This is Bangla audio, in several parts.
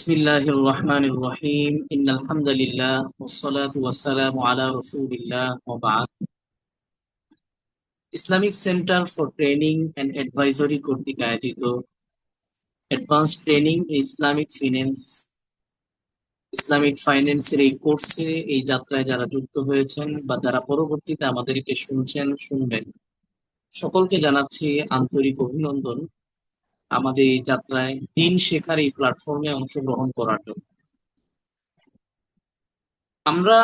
বিসমিল্লাহির রহমানির রহিম ইন্নাল হামদালিল্লাহ ওয়াসসালাতু ওয়াসসালামু আলা রাসূলিল্লাহ ওয়া বা'দ। Islamic centre for training and advisory কর্তৃক আয়োজিত অ্যাডভান্স ট্রেনিং ইসলামিক ফাইন্যান্সের এই কোর্সে এই যাত্রায় যারা যুক্ত হয়েছেন বা যারা পরবর্তীতে আমাদেরকে শুনবেন, সকলকে জানাচ্ছি আন্তরিক অভিনন্দন আমাদের এই যাত্রায় দিন শেখার এই প্ল্যাটফর্মে অংশগ্রহণ করার জন্য। আমরা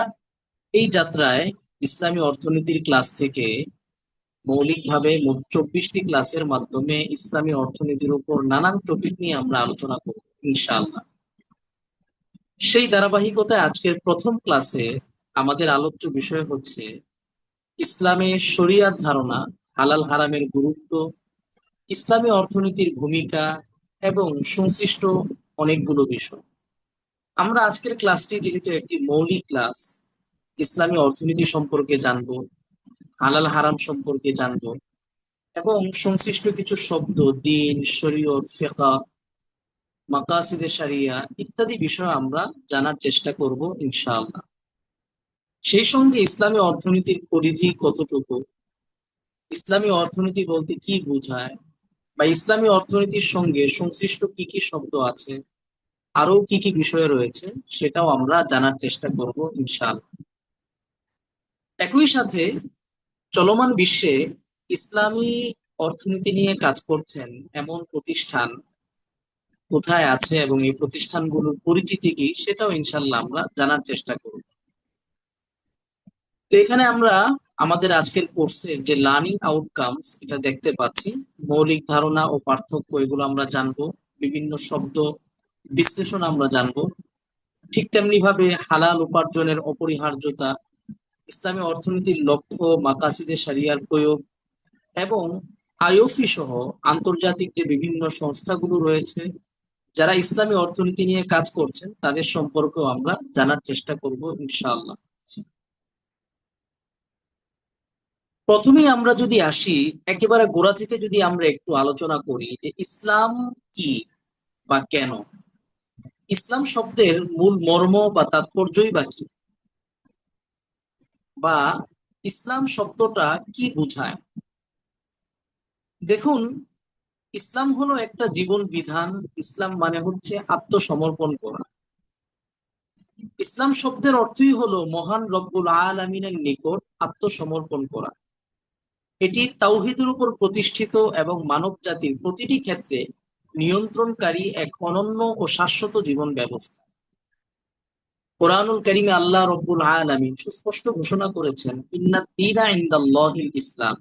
এই যাত্রায় ইসলামী অর্থনীতির ক্লাস থেকে মৌলিকভাবে মোট 24টি ক্লাসের মাধ্যমে ইসলামী অর্থনীতির উপর নানান টপিক নিয়ে আমরা আলোচনা করব ইনশাআল্লাহ। সেই ধারাবাহিকতায় আজকের প্রথম ক্লাসে আমাদের আলোচ্য বিষয় হচ্ছে ইসলামে শরিয়াত ধারণা, হালাল হারামের গুরুত্ব, ইসলামী অর্থনীতির ভূমিকা এবং সংশ্লিষ্ট অনেকগুলো বিষয়। আমরা আজকের ক্লাসটি যেহেতু একটি মৌলিক ক্লাস, ইসলামী অর্থনীতি সম্পর্কে জানবো, হালাল হারাম সম্পর্কে জানবো এবং সংশ্লিষ্ট কিছু শব্দ দ্বীন, শরীয়ত, ফিকহ, মাকাসিদে শরিয়া ইত্যাদি বিষয় আমরা জানার চেষ্টা করব ইনশাআল্লাহ। সেই সঙ্গে ইসলামী অর্থনীতির পরিধি কতটুকু, ইসলামী অর্থনীতি বলতে কি বোঝায়, বা ইসলামী অর্থনীতির সঙ্গে সংশ্লিষ্ট কি কি শব্দ আছে, আরো কি কি বিষয় রয়েছে, সেটাও আমরা জানার চেষ্টা করব ইনশাআল্লাহ। একই সাথে চলমান বিশ্বে ইসলামী অর্থনীতি নিয়ে কাজ করছেন এমন প্রতিষ্ঠান কোথায় আছে এবং এই প্রতিষ্ঠানগুলোর পরিচিতি কি, সেটাও ইনশাল্লাহ আমরা জানার চেষ্টা করব। তো এখানে আমরা আমাদের আজকের কোর্সের যে লার্নিং আউটকামস এটা দেখতে পাচ্ছি, মৌলিক ধারণা ও পার্থক্য এগুলো আমরা জানবো, বিভিন্ন শব্দ বিশ্লেষণ আমরা জানবো, ঠিক তেমনি ভাবে হালাল উপার্জনের অপরিহার্যতা, ইসলামী অর্থনীতির লক্ষ্য, মাকাসিদে শরিয়ার প্রয়োগ এবং আইওফি সহ আন্তর্জাতিক যে বিভিন্ন সংস্থাগুলো রয়েছে যারা ইসলামী অর্থনীতি নিয়ে কাজ করছেন তাদের সম্পর্কেও আমরা জানার চেষ্টা করব ইনশাআল্লাহ। প্রথমেই আমরা যদি আসি একেবারে গোড়া থেকে, যদি আমরা একটু আলোচনা করি যে ইসলাম কি বা কেন, ইসলাম শব্দের মূল মর্ম বা তাৎপর্যই বা কি, বা ইসলাম শব্দটা কি বোঝায়। দেখুন, ইসলাম হলো একটা জীবন বিধান। ইসলাম মানে হচ্ছে আত্মসমর্পণ করা। ইসলাম শব্দের অর্থই হলো মহান রব্বুল আলামিনের নিকট আত্মসমর্পণ করা। এটি তাওহীদের উপর প্রতিষ্ঠিত এবং মানব জাতির প্রতিটি ক্ষেত্রে নিয়ন্ত্রণকারী এক অনন্য ও শাশ্বত জীবন ব্যবস্থা। কোরআনুল কারীমে আল্লাহ রব্বুল আলামিন সুস্পষ্ট ঘোষণা করেছেন, ইন্নাদ দীনা ইনদাল্লাহিল ইসলাম,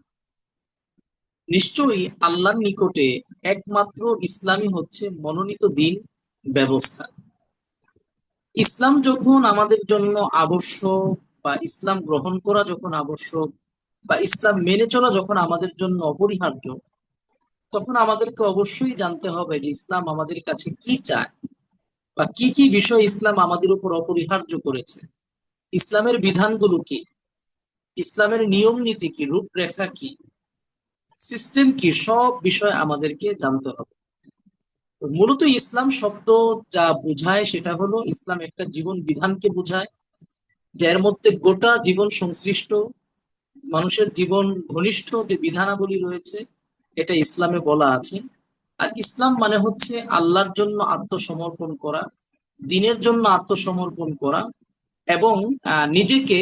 নিশ্চয়ই আল্লাহর নিকটে একমাত্র ইসলামই হচ্ছে মনোনীত দিন ব্যবস্থা। ইসলাম যখন আমাদের জন্য আবশ্যক, বা ইসলাম গ্রহণ করা যখন আবশ্যক, বা ইসলাম মেনে চলা যখন আমাদের জন্য অপরিহার্য, তখন আমাদেরকে অবশ্যই জানতে হবে যে ইসলাম আমাদের কাছে কি চায়, বা কি কি বিষয় ইসলাম আমাদের উপর অপরিহার্য করেছে, ইসলামের বিধানগুলো কি, ইসলামের নিয়ম নীতি কি, রূপরেখা কি, সিস্টেম কি, সব বিষয় আমাদেরকে জানতে হবে। তো মূলত ইসলাম শব্দ যা বোঝায় সেটা হলো ইসলাম একটা জীবন বিধানকে বোঝায়, যার মধ্যে গোটা জীবন সংশ্লিষ্ট, মানুষের জীবন ঘনিষ্ঠ যে বিধানাবলী রয়েছে এটা ইসলামে বলা আছে। আর ইসলাম মানে হচ্ছে আল্লাহর জন্য আত্মসমর্পণ করা, দ্বীনের জন্য আত্মসমর্পণ করা, এবং নিজেকে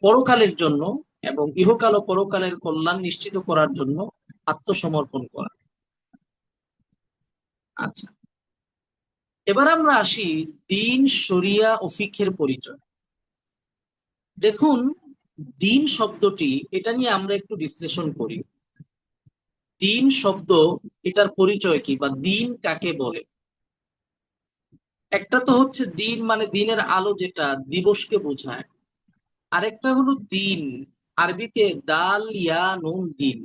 পরকালের জন্য এবং ইহকাল ও পরকালের কল্যাণ নিশ্চিত করার জন্য আত্মসমর্পণ করা। আচ্ছা, এবার আমরা আসি দ্বীন, শরিয়া ও ফিকহের পরিচয়। দেখুন, দ্বীন শব্দটি এটা নিয়ে আমরা একটু বিশ্লেষণ করি। দ্বীন শব্দ, এটার পরিচয় কি, বা দ্বীন কাকে বলে। একটা তো হচ্ছে দিন মানে দিনের আলো, যেটা দিবসকে বোঝায়। আরেকটা হলো দিন, আরবিতে দাল ইয়া নুন দিন,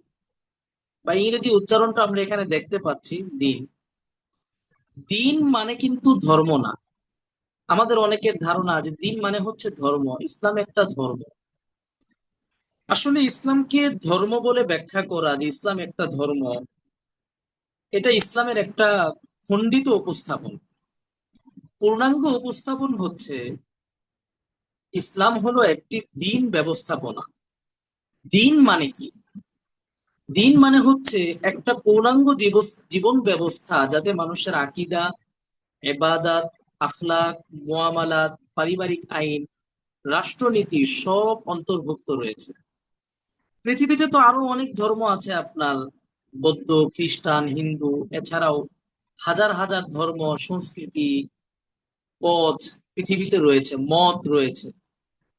বা ইংরেজি উচ্চারণটা আমরা এখানে দেখতে পাচ্ছি দিন। দিন মানে কিন্তু ধর্ম না। আমাদের অনেকের ধারণা যে দিন মানে হচ্ছে ধর্ম, ইসলাম একটা ধর্ম। আসলে ইসলামকে ধর্ম বলে ব্যাখ্যা করা যে ইসলাম একটা ধর্ম, এটা ইসলামের একটা খণ্ডিত উপস্থাপন। পূর্ণাঙ্গ উপস্থাপন হচ্ছে ইসলাম হলো একটি দিন ব্যবস্থাপনা। দিন মানে কি? দিন মানে হচ্ছে একটা পূর্ণাঙ্গ জীবন ব্যবস্থা, যাতে মানুষের আকীদা, ইবাদত, আখলাক, মুআমালাত, পারিবারিক আইন, রাষ্ট্রনীতি সব অন্তর্ভুক্ত রয়েছে। পৃথিবীতে তো আরো অনেক ধর্ম আছে আপনার, বৌদ্ধ, খ্রিস্টান, হিন্দু, এছাড়াও হাজার হাজার ধর্ম, সংস্কৃতি, পথ পৃথিবীতে রয়েছে, মত রয়েছে।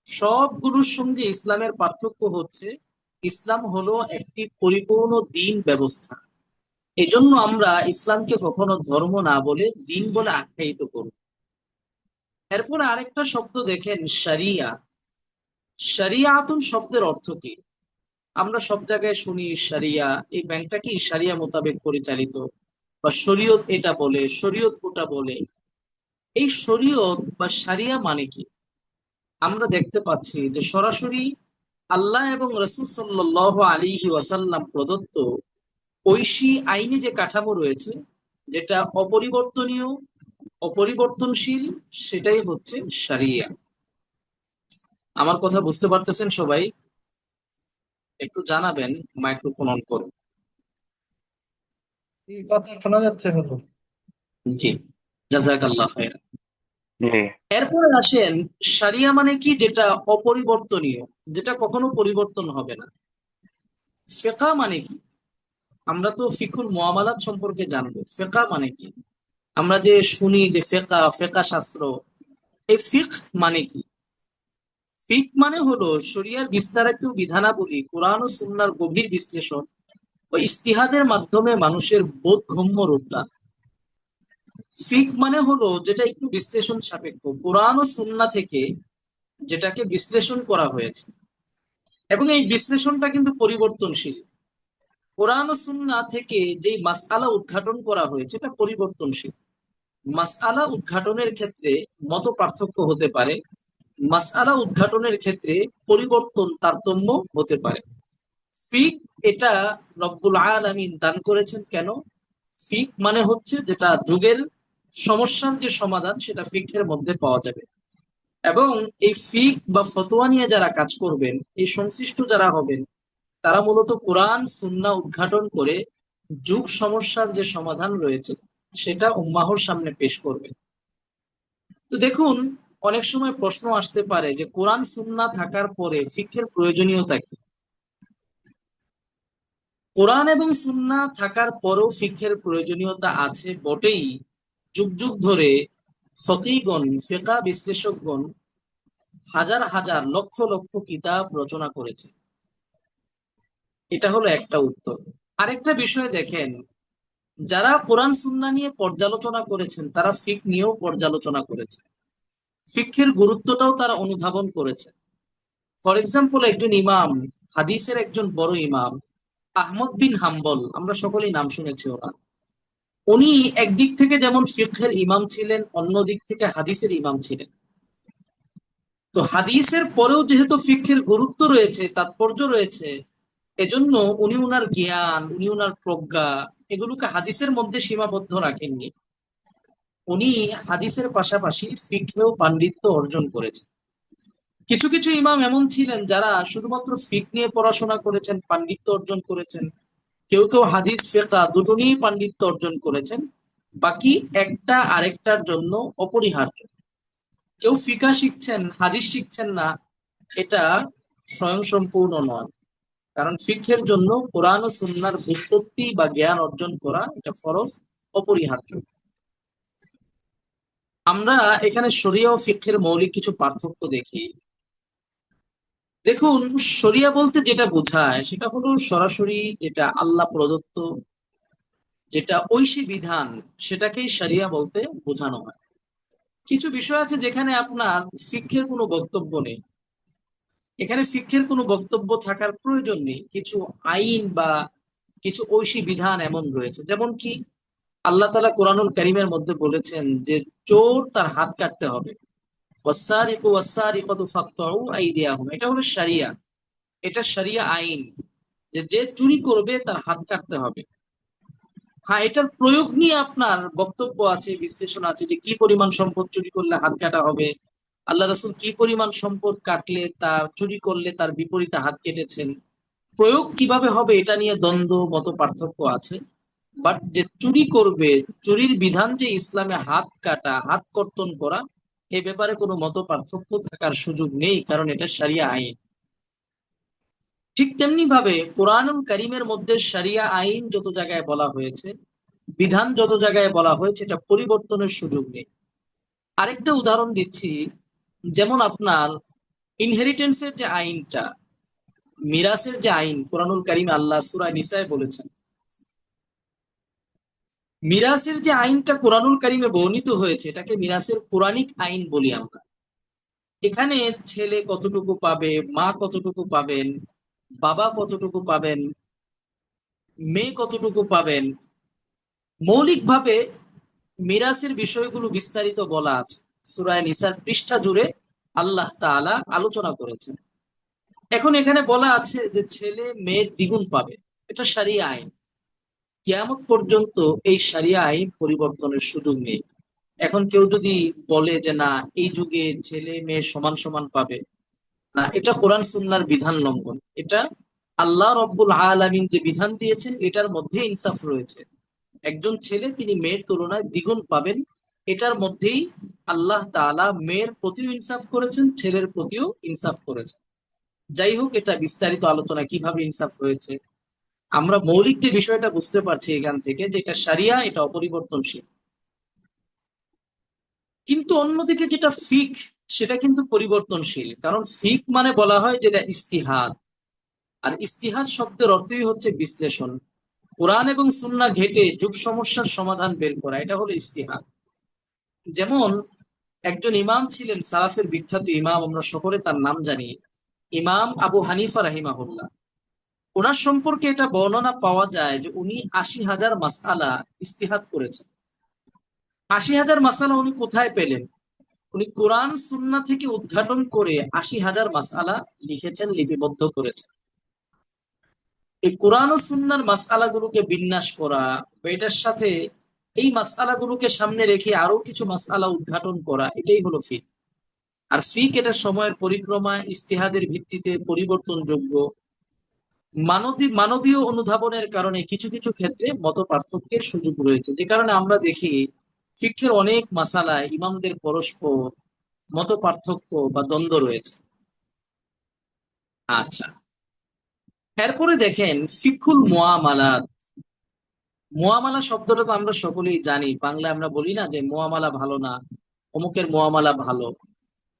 সবগুলোর সঙ্গে ইসলামের পার্থক্য হচ্ছে ইসলাম হলো একটি পরিপূর্ণ দিন ব্যবস্থা। এজন্য আমরা ইসলামকে কখনো ধর্ম না বলে দিন বলে আখ্যায়িত করব। এরপরে আরেকটা শব্দ দেখেন, শরিয়া। শরিয়াতুন শব্দের অর্থ কি? আমরা সব জায়গায় শুনি শরিয়া, এই ব্যাংকটা কি শরিয়া মোতাবেক পরিচালিত, বা শরীয়ত এটা বলে, শরীয়ত ওটা বলে। এই শরীয়ত বা শরিয়া মানে কি? আমরা দেখতে পাচ্ছি যে সরাসরি আল্লাহ এবং রাসূল সাল্লাল্লাহু আলাইহি ওয়াসাল্লাম প্রদত্ত ঐশী আইনি যে কাঠামো রয়েছে, যেটা অপরিবর্তনীয়, অপরিবর্তনশীল, সেটাই হচ্ছে শরিয়া। আমার কথা বুঝতে পারতেছেন সবাই? একটু জানাবেন, মাইক্রোফোন অন করুন। এই কথা শোনা যাচ্ছে হুজুর? জি, জাযাকাল্লাহ খাইর। জি। এরপরে আসেন, শরিয়া মানে কি? যেটা অপরিবর্তনীয়, যেটা কখনো পরিবর্তন হবে না। ফিকহ মানে কি? আমরা তো ফিকুল মুআমালাত সম্পর্কে জানবো। ফিকহ মানে কি? আমরা যে শুনি যে ফিকহ শাস্ত্র, এই ফিকহ মানে কি? ফিকহ মানে হলো শরিয়ার বিস্তারিত বিধানাবলী, কোরআন ও সুন্নাহর গভীর বিশ্লেষণ ও ইজতিহাদের মাধ্যমে মানুষের বোধগম্য রূপদান। ফিকহ মানে হলো যেটা একটু বিশ্লেষণ সাপেক্ষ, কোরআন ও সুন্নাহ থেকে যেটাকে বিশ্লেষণ করা হয়েছে, এবং এই বিশ্লেষণটা কিন্তু পরিবর্তনশীল। কোরআন ও সুন্নাহ থেকে যেই মাসআলা উদ্ঘাটন করা হয়েছে এটা পরিবর্তনশীল। মাসআলা উদ্ঘাটনের ক্ষেত্রে মত পার্থক্য হতে পারে, মাসআলা উদ্ঘাটনের ক্ষেত্রে পরিবর্তন তারতম্য হতে পারে। ফিক এটা রব্বুল আলামিন দান করেছেন কেন? ফিক মানে হচ্ছে যেটা যুগের সমস্যার যে সমাধান, সেটা ফিকের মধ্যে পাওয়া যাবে। এবং এই ফিক বা ফতোয়া নিয়ে যারা কাজ করবেন, এই সংশ্লিষ্ট যারা হবেন, তারা মূলত কোরআন সুন্নাহ উদ্ঘাটন করে যুগ সমস্যার যে সমাধান রয়েছে সেটা উম্মাহর সামনে পেশ করবে। তো দেখুন, অনেক সময় প্রশ্ন আসতে পারে যে কোরআন সুন্নাহ থাকার পরে ফিকহের প্রয়োজনীয়তা কি? কোরআন এবং সুন্নাহ থাকার পরেও ফিকহের প্রয়োজনীয়তা আছে বটেই। যুগ যুগ ধরে ফকিহগণ, ফিকহ বিশ্লেষকগণ হাজার হাজার লক্ষ লক্ষ কিতাব রচনা করেছে। এটা হলো একটা উত্তর। আরেকটা বিষয় দেখেন, যারা কোরআন সুন্নাহ নিয়ে পর্যালোচনা করেছেন তারা ফিকহ নিয়েও পর্যালোচনা করেছে, ফিকহের গুরুত্বটাও তারা অনুধাবন করেছে। ফর এক্সাম্পল, একজন ইমাম, হাদিসের একজন বড় ইমাম আহমদ বিন হাম্বল, আমরা সকলেই নাম শুনেছি ওনার। উনি একদিক থেকে যেমন ফিকহের ইমাম ছিলেন, অন্য দিক থেকে হাদিসের ইমাম ছিলেন। তো হাদিসের পরেও যেহেতু ফিকহের গুরুত্ব রয়েছে, তাৎপর্য রয়েছে, এজন্য উনি উনার জ্ঞান, উনি উনার প্রজ্ঞা, এগুলোকে হাদিসের মধ্যে সীমাবদ্ধ রাখেননি। উনি হাদিসের পাশাপাশি ফিকহেও পাণ্ডিত্য অর্জন করেছেন। কিছু কিছু ইমাম এমন ছিলেন যারা শুধুমাত্র ফিক নিয়ে পড়াশোনা করেছেন, পাণ্ডিত্য অর্জন করেছেন। কেউ কেউ হাদিস ফিকহ দুটো নিয়েই পাণ্ডিত্য অর্জন করেছেন। বাকি একটা আরেকটার জন্য অপরিহার্য। কেউ ফিকহ শিখছেন, হাদিস শিখছেন না, এটা স্বয়ংসম্পূর্ণ নয়। কারণ ফিকহের জন্য কোরআন ও সুন্নাহর ব্যুৎপত্তি বা জ্ঞান অর্জন করা এটা ফরজ, অপরিহার্য। আমরা এখানে শরিয়া ও ফিকহের মৌলিক কিছু পার্থক্য দেখি। দেখুন, শরিয়া বলতে যেটা বোঝায় সেটা হলো সরাসরি যেটা আল্লাহ প্রদত্ত, যেটা ঐশী বিধান, সেটাকেই শরিয়া বলতে বোঝানো হয়। কিছু বিষয় আছে যেখানে আপনার ফিকহের কোনো বক্তব্য নেই। এখানে ফিকহের কোনো বক্তব্য থাকার প্রয়োজন নেই। কিছু আইন বা কিছু ঐশী বিধান এমন রয়েছে, যেমন কি আল্লাহ তাআলা কোরআনুল কারীমের মধ্যে বলেছেন যে চোর তার হাত কাটতে হবে। ওয়াসসারিকু ওয়াসসারিকাতু ফাকতাউ আইদিয়াহুম, এটা হলো শরিয়া, এটা শরিয়া আইন, যে যে চুরি করবে তার হাত কাটতে হবে। হ্যাঁ, এটার প্রয়োগ নিয়ে আপনার বক্তব্য আছে, বিশ্লেষণ আছে, যে কি পরিমাণ সম্পদ চুরি করলে হাত কাটা হবে। আল্লাহ রাসূল কি পরিমাণ সম্পদ কাটলে, তা চুরি করলে তার বিপরীতে হাত কেটেছেন। প্রয়োগ কিভাবে হবে এটা নিয়ে দ্বন্দ্ব, মত পার্থক্য আছে। বাট যে চুরি করবে, চুরির বিধান যে ইসলামে হাত কাটা, হাত কর্তন করা, এ ব্যাপারে কোনো মত পার্থক্য থাকার সুযোগ নেই, কারণ এটা শরিয়া আইন। ঠিক তেমনি ভাবে কোরআনুল কারীমের মধ্যে শরিয়া আইন যত জায়গায় বলা হয়েছে, বিধান যত জায়গায় বলা হয়েছে, এটা পরিবর্তনের সুযোগ নেই। আরেকটা উদাহরণ দিচ্ছি, যেমন আপনার ইনহেরিটেন্সের যে আইনটা, মিরাসের যে আইন, কোরআনুল কারীমে আল্লাহ সূরা নিসায় বলেছেন, মিরাসের যে আইনটা কোরআনুল কারীমে বর্ণিত হয়েছে, এটাকে মিরাসের কোরআনিক আইন বলি আমরা। এখানে ছেলে কতটুকু পাবে, মা কতটুকু পাবেন, বাবা কতটুকু পাবেন, মেয়ে কতটুকু পাবেন, মৌলিকভাবে মিরাসের বিষয়গুলো বিস্তারিত বলা আছে। সূরা নিসার পৃষ্ঠা জুড়ে আল্লাহ তাআলা আলোচনা করেছেন। এখন এখানে বলা আছে যে ছেলে মেয়ের দ্বিগুণ পাবে। এটা শরিয়া আইন। কিয়ামত পর্যন্ত এই শরিয়া আইন পরিবর্তনের সুযোগ নেই। এখন কেউ যদি বলে যে না, এই যুগে ছেলে মেয়ে সমান সমান পাবে, না, এটা কোরআন সুন্নাহর বিধান লঙ্ঘন। এটা আল্লাহ রব্বুল আলামিন যে বিধান দিয়েছেন, এটার মধ্যে ইনসাফ রয়েছে। একজন ছেলে তিনি মেয়ের তুলনায় দ্বিগুণ পাবেন, এটার মধ্যেই আল্লাহ তাআলা মেয়ের প্রতিও ইনসাফ করেছেন, ছেলের প্রতিও ইনসাফ করেছেন। যাই হোক, এটা বিস্তারিত আলোচনা কিভাবে ইনসাফ হয়েছে। আমরা মৌলিক যে বিষয়টা বুঝতে পারছি এখান থেকে, যে এটা শরিয়া, এটা অপরিবর্তনশীল। কিন্তু অন্যদিকে যেটা ফিক, সেটা কিন্তু পরিবর্তনশীল। কারণ ফিক মানে বলা হয় যেটা ইস্তিহাদ, আর ইস্তিহাদ শব্দের অর্থই হচ্ছে বিশ্লেষণ। কোরআন এবং সুন্নাহ ঘেটে যুগ সমস্যার সমাধান বের করা, এটা হলো ইস্তিহাদ। যেমন একজন ইমাম ছিলেন, সালাফের বিখ্যাত ইমাম, আমরা সকলে তার নাম জানি, ইমাম আবু হানিফা রাহিমাহুল্লাহ। ওনার সম্পর্কে এটা বর্ণনা পাওয়া যায় যে উনি ৮০,০০০ মাসআলা ইস্তিহাদ করেছেন। ৮০,০০০ মাসআলা উনি কোথায় পেলেন? উনি কোরআন সুন্নাহ থেকে উদ্ঘাটন করে ৮০,০০০ মাসআলা লিখেছেন, লিপিবদ্ধ করেছেন। এই কোরআন ও সুন্নাহর মাসআলাগুলোকে বিন্যাস করা, বা এটার সাথে এই মাসআলাগুলোকে সামনে রেখে আরো কিছু মাসআলা উদ্ঘাটন করা, এটাই হলো ফিক। আর ফিক এটা সময়ের পরিক্রমা, ইজতিহাদের ভিত্তিতে পরিবর্তনযোগ্য। মানবীয় অনুধাবনের কারণে কিছু কিছু ক্ষেত্রে মত পার্থক্যের সুযোগ রয়েছে, যে কারণে আমরা দেখি ফিকহের অনেক মাসালায় ইমামদের পরস্পর মত পার্থক্য বা দ্বন্দ্ব রয়েছে। আচ্ছা, এরপরে দেখেন ফিকহুল মুআমালাত। মুআমালা শব্দটা তো আমরা সকলেই জানি, বাংলায় আমরা বলি না যে মুআমালা ভালো না, অমুকের মুআমালা ভালো।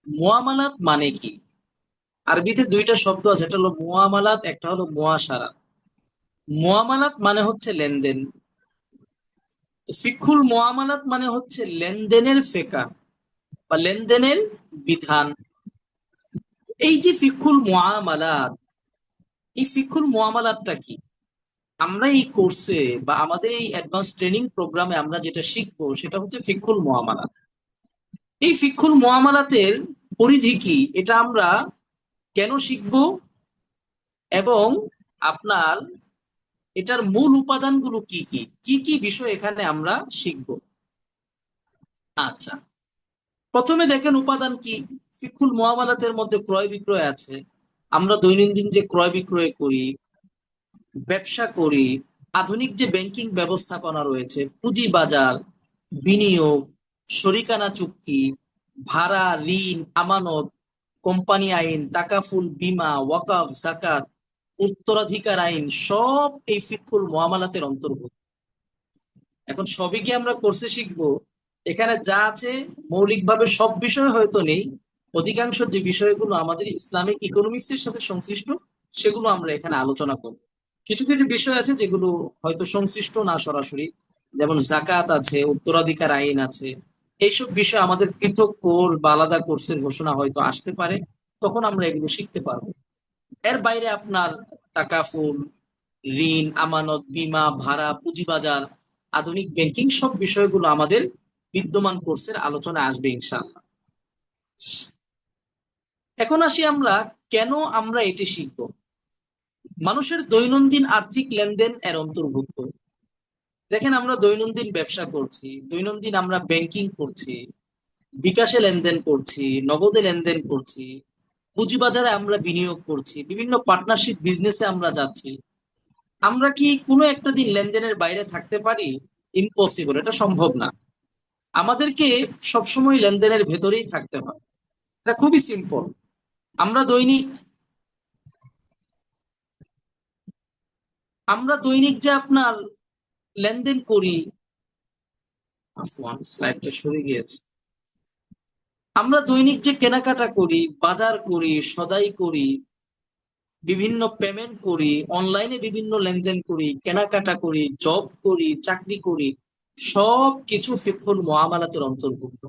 মুআমালাত মানে কি? আরবিতে দুইটা শব্দ আছে, একটা হলো মুআমালাত, একটা হলো মুআশারা। মুআমালাত মানে হচ্ছে লেনদেন, ফিকহুল মুআমালাত মানে হচ্ছে লেনদেনের ফেকা বা লেনদেনের বিধান। এই যে ফিকহুল মুআমালাত, এই ফিকহুল মুআমালাতটা কি? আমরা এই কোর্সে বা আমাদের এই অ্যাডভান্স ট্রেনিং প্রোগ্রামে আমরা যেটা শিখবো, সেটা হচ্ছে ফিকহুল মুআমালাত। এই ফিকহুল মুআমালাতের পরিধি কি, এটা আমরা কেন শিখবো, এবং আপনার এটার মূল উপাদানগুলো কি কি, কি কি বিষয় এখানে আমরা শিখবো। আচ্ছা, প্রথমে দেখেন উপাদান কি। ফিকহুল মুআমালাতের মধ্যে ক্রয় বিক্রয় আছে। আমরা দৈনন্দিন যে ক্রয় বিক্রয় করি, ব্যবসা করি, আধুনিক যে ব্যাংকিং ব্যবস্থাপনা রয়েছে, পুঁজি বাজার, বিনিয়োগ, শরিকানা চুক্তি, ভাড়া, ঋণ, আমানত, কোম্পানি আইন, তাকাফুল, বীমা, ওয়াকফ, যাকাত, উত্তরাধিকার আইন, সব এই ফিকহুল মুআমালাতের অন্তর্ভুক্ত। এখন সবই কি আমরা কোর্সে শিখবো? এখানে যা আছে মৌলিকভাবে সব বিষয় হয়তো নেই, অধিকাংশ যে বিষয়গুলো আমাদের ইসলামিক ইকোনমিক্স এর সাথে সংশ্লিষ্ট, সেগুলো আমরা এখানে আলোচনা করব। কিছু কিছু বিষয় আছে যেগুলো হয়তো সংশ্লিষ্ট না সরাসরি, যেমন জাকাত আছে, উত্তরাধিকার আইন আছে। এইসব বিষয় আমাদের পৃথক কোর্স বা আলাদা কোর্সের ঘোষণা হয়তো আসতে পারে, তখন আমরা এগুলো শিখতে পারবো। এর বাইরে আপনার তাকাফুল, ঋণ, আমানত, বীমা, ভাড়া, পুঁজিবাজার, আধুনিক ব্যাংকিং, সব বিষয়গুলো আমাদের বিদ্যমান কোর্সের আলোচনা আসবে ইনশাআল্লাহ। এখন আসি আমরা কেন আমরা এটি শিখব। মানুষের দৈনন্দিন আর্থিক লেনদেন এর অন্তর্ভুক্ত। দেখেন, আমরা দৈনন্দিন ব্যবসা করছি, দৈনন্দিন আমরা ব্যাংকিং করছি, বিকাশে লেনদেন করছি, নগদে লেনদেন করছি, পুঁজিবাজারে আমরা বিনিয়োগ করছি, বিভিন্ন পার্টনারশিপ বিজনেসে আমরা যাচ্ছি। আমরা কি কোনো একটা দিন লেনদেনের বাইরে থাকতে পারি? ইম্পসিবল, এটা সম্ভব না। আমাদেরকে সবসময় লেনদেনের ভেতরেই থাকতে হয়। এটা খুবই সিম্পল। আমরা দৈনিক আমরা দৈনিক যে আপনার লেনদেন করি, আফওয়ান, স্লাইডটা সরে গিয়েছে। আমরা দৈনিক যে কেনাকাটা করি, বাজার করি, সদাই করি, বিভিন্ন পেমেন্ট করি, অনলাইনে বিভিন্ন লেনদেন করি, কেনাকাটা করি, জব করি, চাকরি করি, সব কিছু ফিকহুল মুআমালাতের অন্তর্ভুক্ত।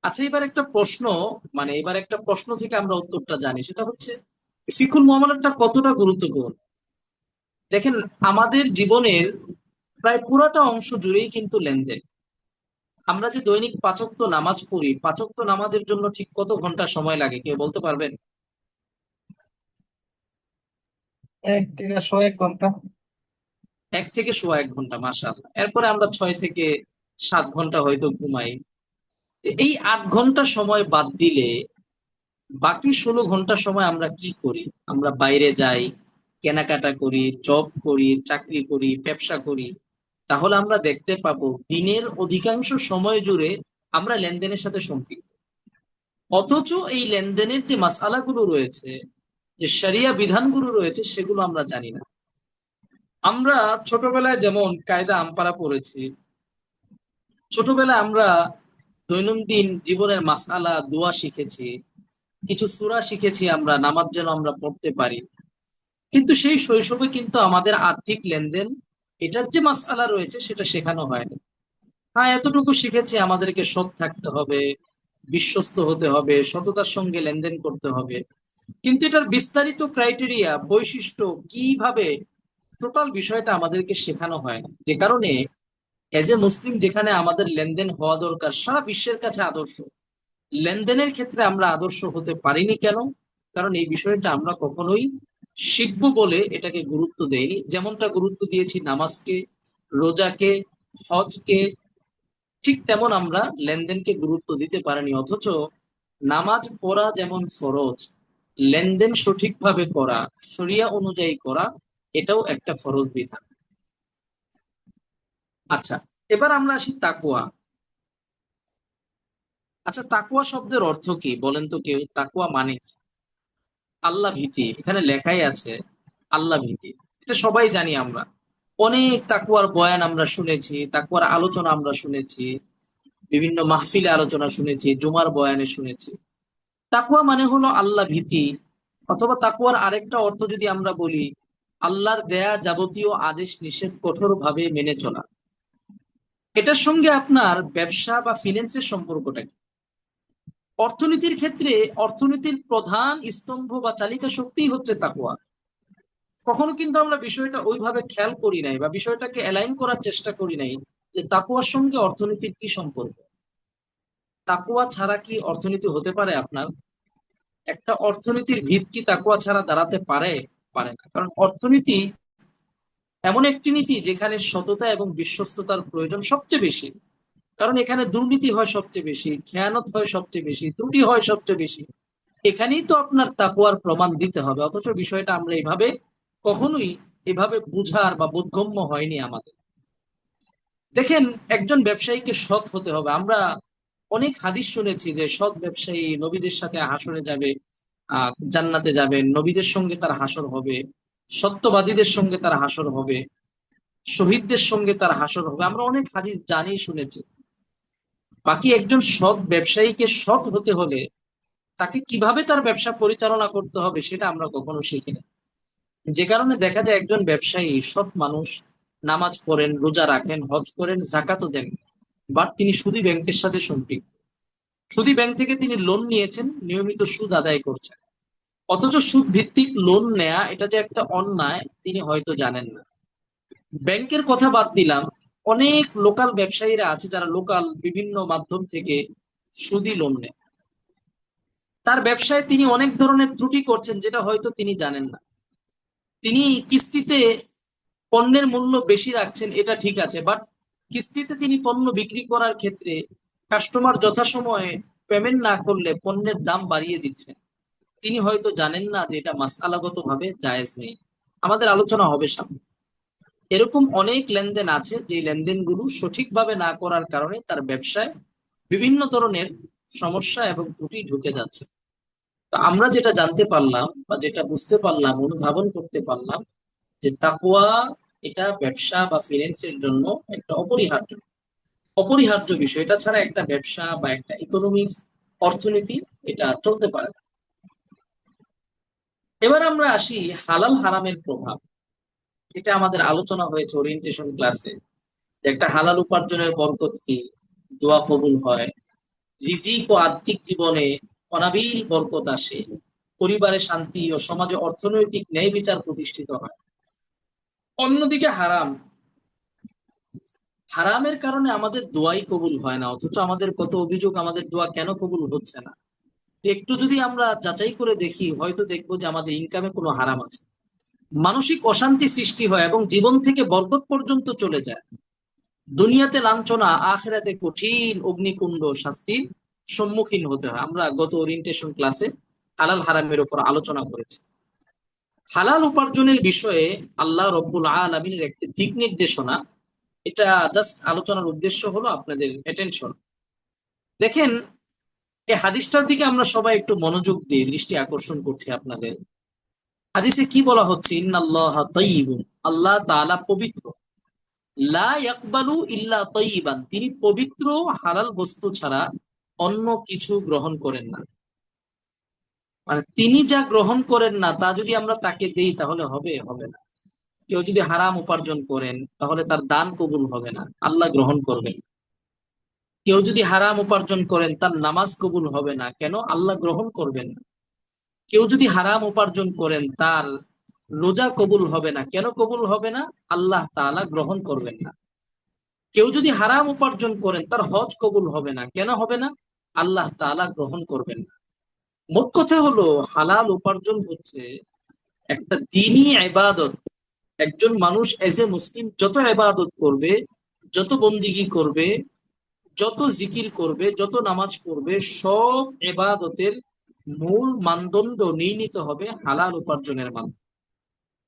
আচ্ছা, এবার একটা প্রশ্ন থেকে আমরা উত্তরটা জানি, সেটা হচ্ছে ফিকহুল মুআমালাতটা কতটা গুরুত্বপূর্ণ। দেখেন, আমাদের জীবনের প্রায় পুরোটা অংশ জুড়েই কিন্তু লেনদেন। আমরা যে দৈনিক ৫ ওয়াক্ত নামাজ পড়ি, ৫ ওয়াক্ত নামাজের জন্য ঠিক কত ঘন্টা সময় লাগে, কেউ বলতে পারবেন? 1 থেকে 1.5 ঘন্টা। ১ থেকে সোয়া ১ ঘন্টা, মাশাআল্লাহ। এরপরে আমরা ৬ থেকে ৭ ঘন্টা হয়তো ঘুমাই। তো এই ৮ ঘন্টা সময় বাদ দিলে বাকি ১৬ ঘন্টা সময় আমরা কি করি? আমরা বাইরে যাই, কেনাকাটা করি, জব করি, চাকরি করি, ব্যবসা করি। তাহলে আমরা দেখতে পাবো দিনের অধিকাংশ সময় জুড়ে আমরা লেনদেনের সাথে সম্পৃক্ত। অথচ এই লেনদেনের যে মাসআলাগুলো রয়েছে, যে শরিয়া বিধানগুলো রয়েছে, সেগুলো আমরা জানি না। আমরা ছোটবেলায় যেমন কায়দা আমপারা পড়েছি, ছোটবেলায় আমরা দৈনন্দিন জীবনের মাসআলা দোয়া শিখেছি, কিছু সূরা শিখেছি আমরা, নামাজ যেন আমরা পড়তে পারি। কিন্তু সেই শৈশবে কিন্তু আমাদের আর্থিক লেনদেন, এটার যে মাসআলা রয়েছে, সেটা শেখানো হয়নি। হ্যাঁ, এতটুকু শিখেছি আমাদেরকে সৎ থাকতে হবে, বিশ্বস্ত হতে হবে, সততার সঙ্গে লেনদেন করতে হবে। কিন্তু এটার বিস্তারিত ক্রাইটেরিয়া, বৈশিষ্ট্য, কিভাবে, টোটাল বিষয়টা আমাদেরকে শেখানো হয় না। যে কারণে এজ এ মুসলিম, যেখানে আমাদের লেনদেন হওয়া দরকার, সারা বিশ্বের কাছে আদর্শ, লেনদেনের ক্ষেত্রে আমরা আদর্শ হতে পারিনি কেন? কারণ এই বিষয়টা আমরা কখনোই শিখবো বলে এটাকে গুরুত্ব দেইনি, যেমনটা গুরুত্ব দিয়েছি নামাজকে, রোজাকে, হজকে। ঠিক তেমন আমরা লেনদেনকে গুরুত্ব দিতে পারিনি। অথচ নামাজ পড়া যেমন ফরজ, লেনদেন সঠিকভাবে করা, শরিয়া অনুযায়ী করা, এটাও একটা ফরজ বিধান। আচ্ছা, এবার আমরা আসি তাকওয়া। আচ্ছা, তাকওয়া শব্দের অর্থ কি বলেন তো কেউ? তাকওয়া মানে কি? আল্লাহ ভীতি, এখানে লেখাই আছে আল্লাহ ভীতি। এটা সবাই জানি আমরা। অনেক তাকওয়ার বয়ান আমরা শুনেছি, তাকওয়ার আলোচনা আমরা শুনেছি, বিভিন্ন মাহফিলে আলোচনা শুনেছি, জুমার বয়ানে শুনেছি। তাকওয়া মানে হলো আল্লাহ ভীতি। অথবা তাকওয়ার আরেকটা অর্থ যদি আমরা বলি, আল্লাহর দেয়া যাবতীয় আদেশ নিষেধ কঠোরভাবে মেনে চলা। এটার সঙ্গে আপনার ব্যবসা বা ফিন্যান্সের সম্পর্কটা কি? অর্থনীতির ক্ষেত্রে অর্থনীতির প্রধান স্তম্ভ বা চালিকা শক্তিই হচ্ছে তাকওয়া। কখনো কিন্তু আমরা বিষয়টা ওইভাবে খেয়াল করি নাই, বা বিষয়টাকে অ্যালাইন করার চেষ্টা করি নাই, যে তাকওয়ার সঙ্গে অর্থনীতির কি সম্পর্ক। তাকওয়া ছাড়া কি অর্থনীতি হতে পারে আপনার? একটা অর্থনীতির ভিত কি তাকওয়া ছাড়া দাঁড়াতে পারে? পারে না। কারণ অর্থনীতি এমন একটি নীতি যেখানে সততা এবং বিশ্বস্ততার প্রয়োজন সবচেয়ে বেশি। কারণ এখানে দুর্নীতি হয় সবচেয়ে বেশি, খেয়ানত হয় সবচেয়ে বেশি, ত্রুটি হয় সবচেয়ে বেশি। এখানেই তো আপনার তাকওয়ার প্রমাণ দিতে হবে। অথচ বিষয়টা আমরা কখনোই এভাবে বুঝার বা বোধগম্য হয়নি আমাদের। দেখেন, একজন ব্যবসায়ীকে সৎ হতে হবে। আমরা অনেক হাদিস শুনেছি যে সৎ ব্যবসায়ী নবীদের সাথে হাসরে যাবে, জান্নাতে যাবেন, নবীদের সঙ্গে তার হাসর হবে, সত্যবাদীদের সঙ্গে তার হাসর হবে, শহীদদের সঙ্গে তার হাসর হবে। আমরা অনেক হাদিস জানি, শুনেছি। বাকি একজন সৎ ব্যবসায়ীকে সৎ হতে হলে তাকে কিভাবে তার ব্যবসা পরিচালনা করতে হবে সেটা আমরা কখনো শিখি না। যে কারণে দেখা যায় একজন ব্যবসায়ী সৎ মানুষ, নামাজ পড়েন, রোজা রাখেন, হজ করেন, জাকাতও দেন, বাট তিনি সুদী ব্যাংকের সাথে সম্পৃক্ত। সুদী ব্যাংক থেকে তিনি লোন নিয়েছেন, নিয়মিত সুদ আদায় করছেন। অথচ সুদ ভিত্তিক লোন নেয়া এটা যে একটা অন্যায়, তিনি হয়তো জানেন না। ব্যাংকের কথা বাদ দিলাম, অনেক লোকাল ব্যবসায়ীরা আছে যারা লোকাল বিভিন্ন মাধ্যম থেকে সুদী লোন নেয়। তার ব্যবসায় তিনি অনেক ধরনের ত্রুটি করছেন, যেটা হয়তো তিনি জানেন না। তিনি কিস্তিতে পণ্যের মূল্য বেশি রাখছেন, এটা ঠিক আছে, বাট কিস্তিতে তিনি পণ্য বিক্রি করার ক্ষেত্রে কাস্টমার যথাসময়ে পেমেন্ট না করলে পণ্যের দাম বাড়িয়ে দিচ্ছেন। তিনি হয়তো জানেন না যে এটা মাসআলাগত ভাবে জায়েজ নেই। আমাদের আলোচনা হবে সামনে। এরকম অনেক লেনদেন আছে যে লেনদেনগুলো সঠিকভাবে না করার কারণে তার ব্যবসায় বিভিন্ন ধরনের সমস্যা এবং ত্রুটি ঢুকে যাচ্ছে। তো আমরা যেটা জানতে পারলাম বা যেটা বুঝতে পারলাম, অনুধাবন করতে পারলাম, যে তাকওয়া এটা ব্যবসা বা ফিন্যান্সের জন্য একটা অপরিহার্য অপরিহার্য বিষয়। এটা ছাড়া একটা ব্যবসা বা একটা ইকোনমিক্স, অর্থনীতি এটা চলতে পারে না। এবার আমরা আসি হালাল হারামের প্রভাব। এটা আমাদের আলোচনা হয়েছে ওরিয়েন্টেশন ক্লাসে, যে একটা হালাল উপার্জনের বরকত কি, দোয়া কবুল হয়, রিজিক ও আত্মিক জীবনে অনাবিল বরকত আসে, পরিবারে শান্তি ও সমাজে অর্থনৈতিক ন্যায় বিচার প্রতিষ্ঠিত হয়। অন্যদিকে হারাম, হারামের কারণে আমাদের দোয়াই কবুল হয় না, অথচ আমাদের কত অভিযোগ আমাদের দোয়া কেন কবুল হচ্ছে না। একটু যদি আমরা যাচাই করে দেখি, হয়তো দেখবো যে আমাদের ইনকামে কোনো হারাম আছে। মানসিক অশান্তি সৃষ্টি হয় এবং জীবন থেকে বরকত পর্যন্ত চলে যায়। দুনিয়াতে লাঞ্ছনা, আখিরাতে কঠিন অগ্নিকুণ্ড শাস্তির সম্মুখীন হতে হয়। আমরা গত ওরিয়েন্টেশন ক্লাসে হালাল হারামের উপর আলোচনা করেছি। হালাল উপার্জনের বিষয়ে আল্লাহ রব্বুল আলামিনের একটি দিক নির্দেশনা, এটা জাস্ট আলোচনার উদ্দেশ্য হলো আপনাদের অ্যাটেনশন। দেখেন, এই হাদিসটার দিকে আমরা সবাই একটু মনোযোগ দিয়ে দৃষ্টি আকর্ষণ করছি আপনাদের। হাদিসে কি বলা হচ্ছে? ইন্নাল্লাহা তাইয়্যিবুন, আল্লাহ তাআলা পবিত্র। লা ইয়াকবালু ইল্লা তাইয়্যিবান, তিনি পবিত্র, হালাল বস্তু ছাড়া অন্য কিছু গ্রহণ করেন না। মানে তিনি যা গ্রহণ করেন না তা যদি আমরা তাকে দেই তাহলে হবে? হবে না। কেউ যদি হারাম উপার্জন করেন তাহলে তার দান কবুল হবে না, আল্লাহ গ্রহণ করবেন না। কেউ যদি হারাম উপার্জন করেন তার নামাজ কবুল হবে না, কেন? আল্লাহ গ্রহণ করবেন না। কেউ যদি হারাম উপার্জন করেন তার রোজা কবুল হবে না, কেন কবুল হবে না? আল্লাহ তাআলা গ্রহণ করবেন না। কেউ যদি হারাম উপার্জন করেন তার হজ কবুল হবে না, কেন হবে না? আল্লাহ তাআলা গ্রহণ করবেন না। মোট কথা হলো, হালাল উপার্জন হচ্ছে একটা দ্বীনি ইবাদত। একজন মানুষ এজ এ মুসলিম যত ইবাদত করবে, যত বন্দিগি করবে, যত জিকির করবে, যত নামাজ পড়বে, সব ইবাদতের মূল মানদণ্ড নির্ণীত হবে হালাল উপার্জনের মাধ্যমে।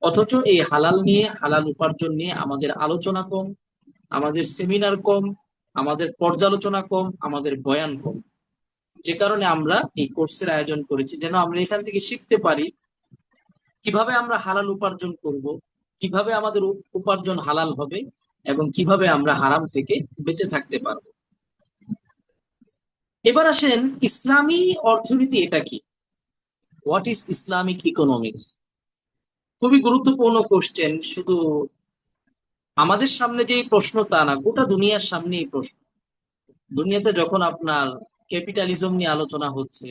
অথচ এই হালাল নিয়ে, হালাল উপার্জন নিয়ে আমাদের আলোচনা কম, আমাদের সেমিনার কম, আমাদের পর্যালোচনা কম, আমাদের বয়ান কম। যে কারণে আমরা এই কোর্সের আয়োজন করেছি, যেন আমরা এখান থেকে শিখতে পারি কিভাবে আমরা হালাল উপার্জন করব, কিভাবে আমাদের উপার্জন হালাল হবে, এবং কিভাবে আমরা হারাম থেকে বেঁচে থাকতে পারবো। এবার আসেন, ইসলামী অর্থনীতি এটা কি? What is Islamic economics? খুবই গুরুত্বপূর্ণ কোশ্চেন। শুধু আমাদের সামনে যে এই প্রশ্ন তা না, গোটা দুনিয়ার সামনে এই প্রশ্ন। দুনিয়াতে যখন আপনার ক্যাপিটালিজম নিয়ে আলোচনা হচ্ছে,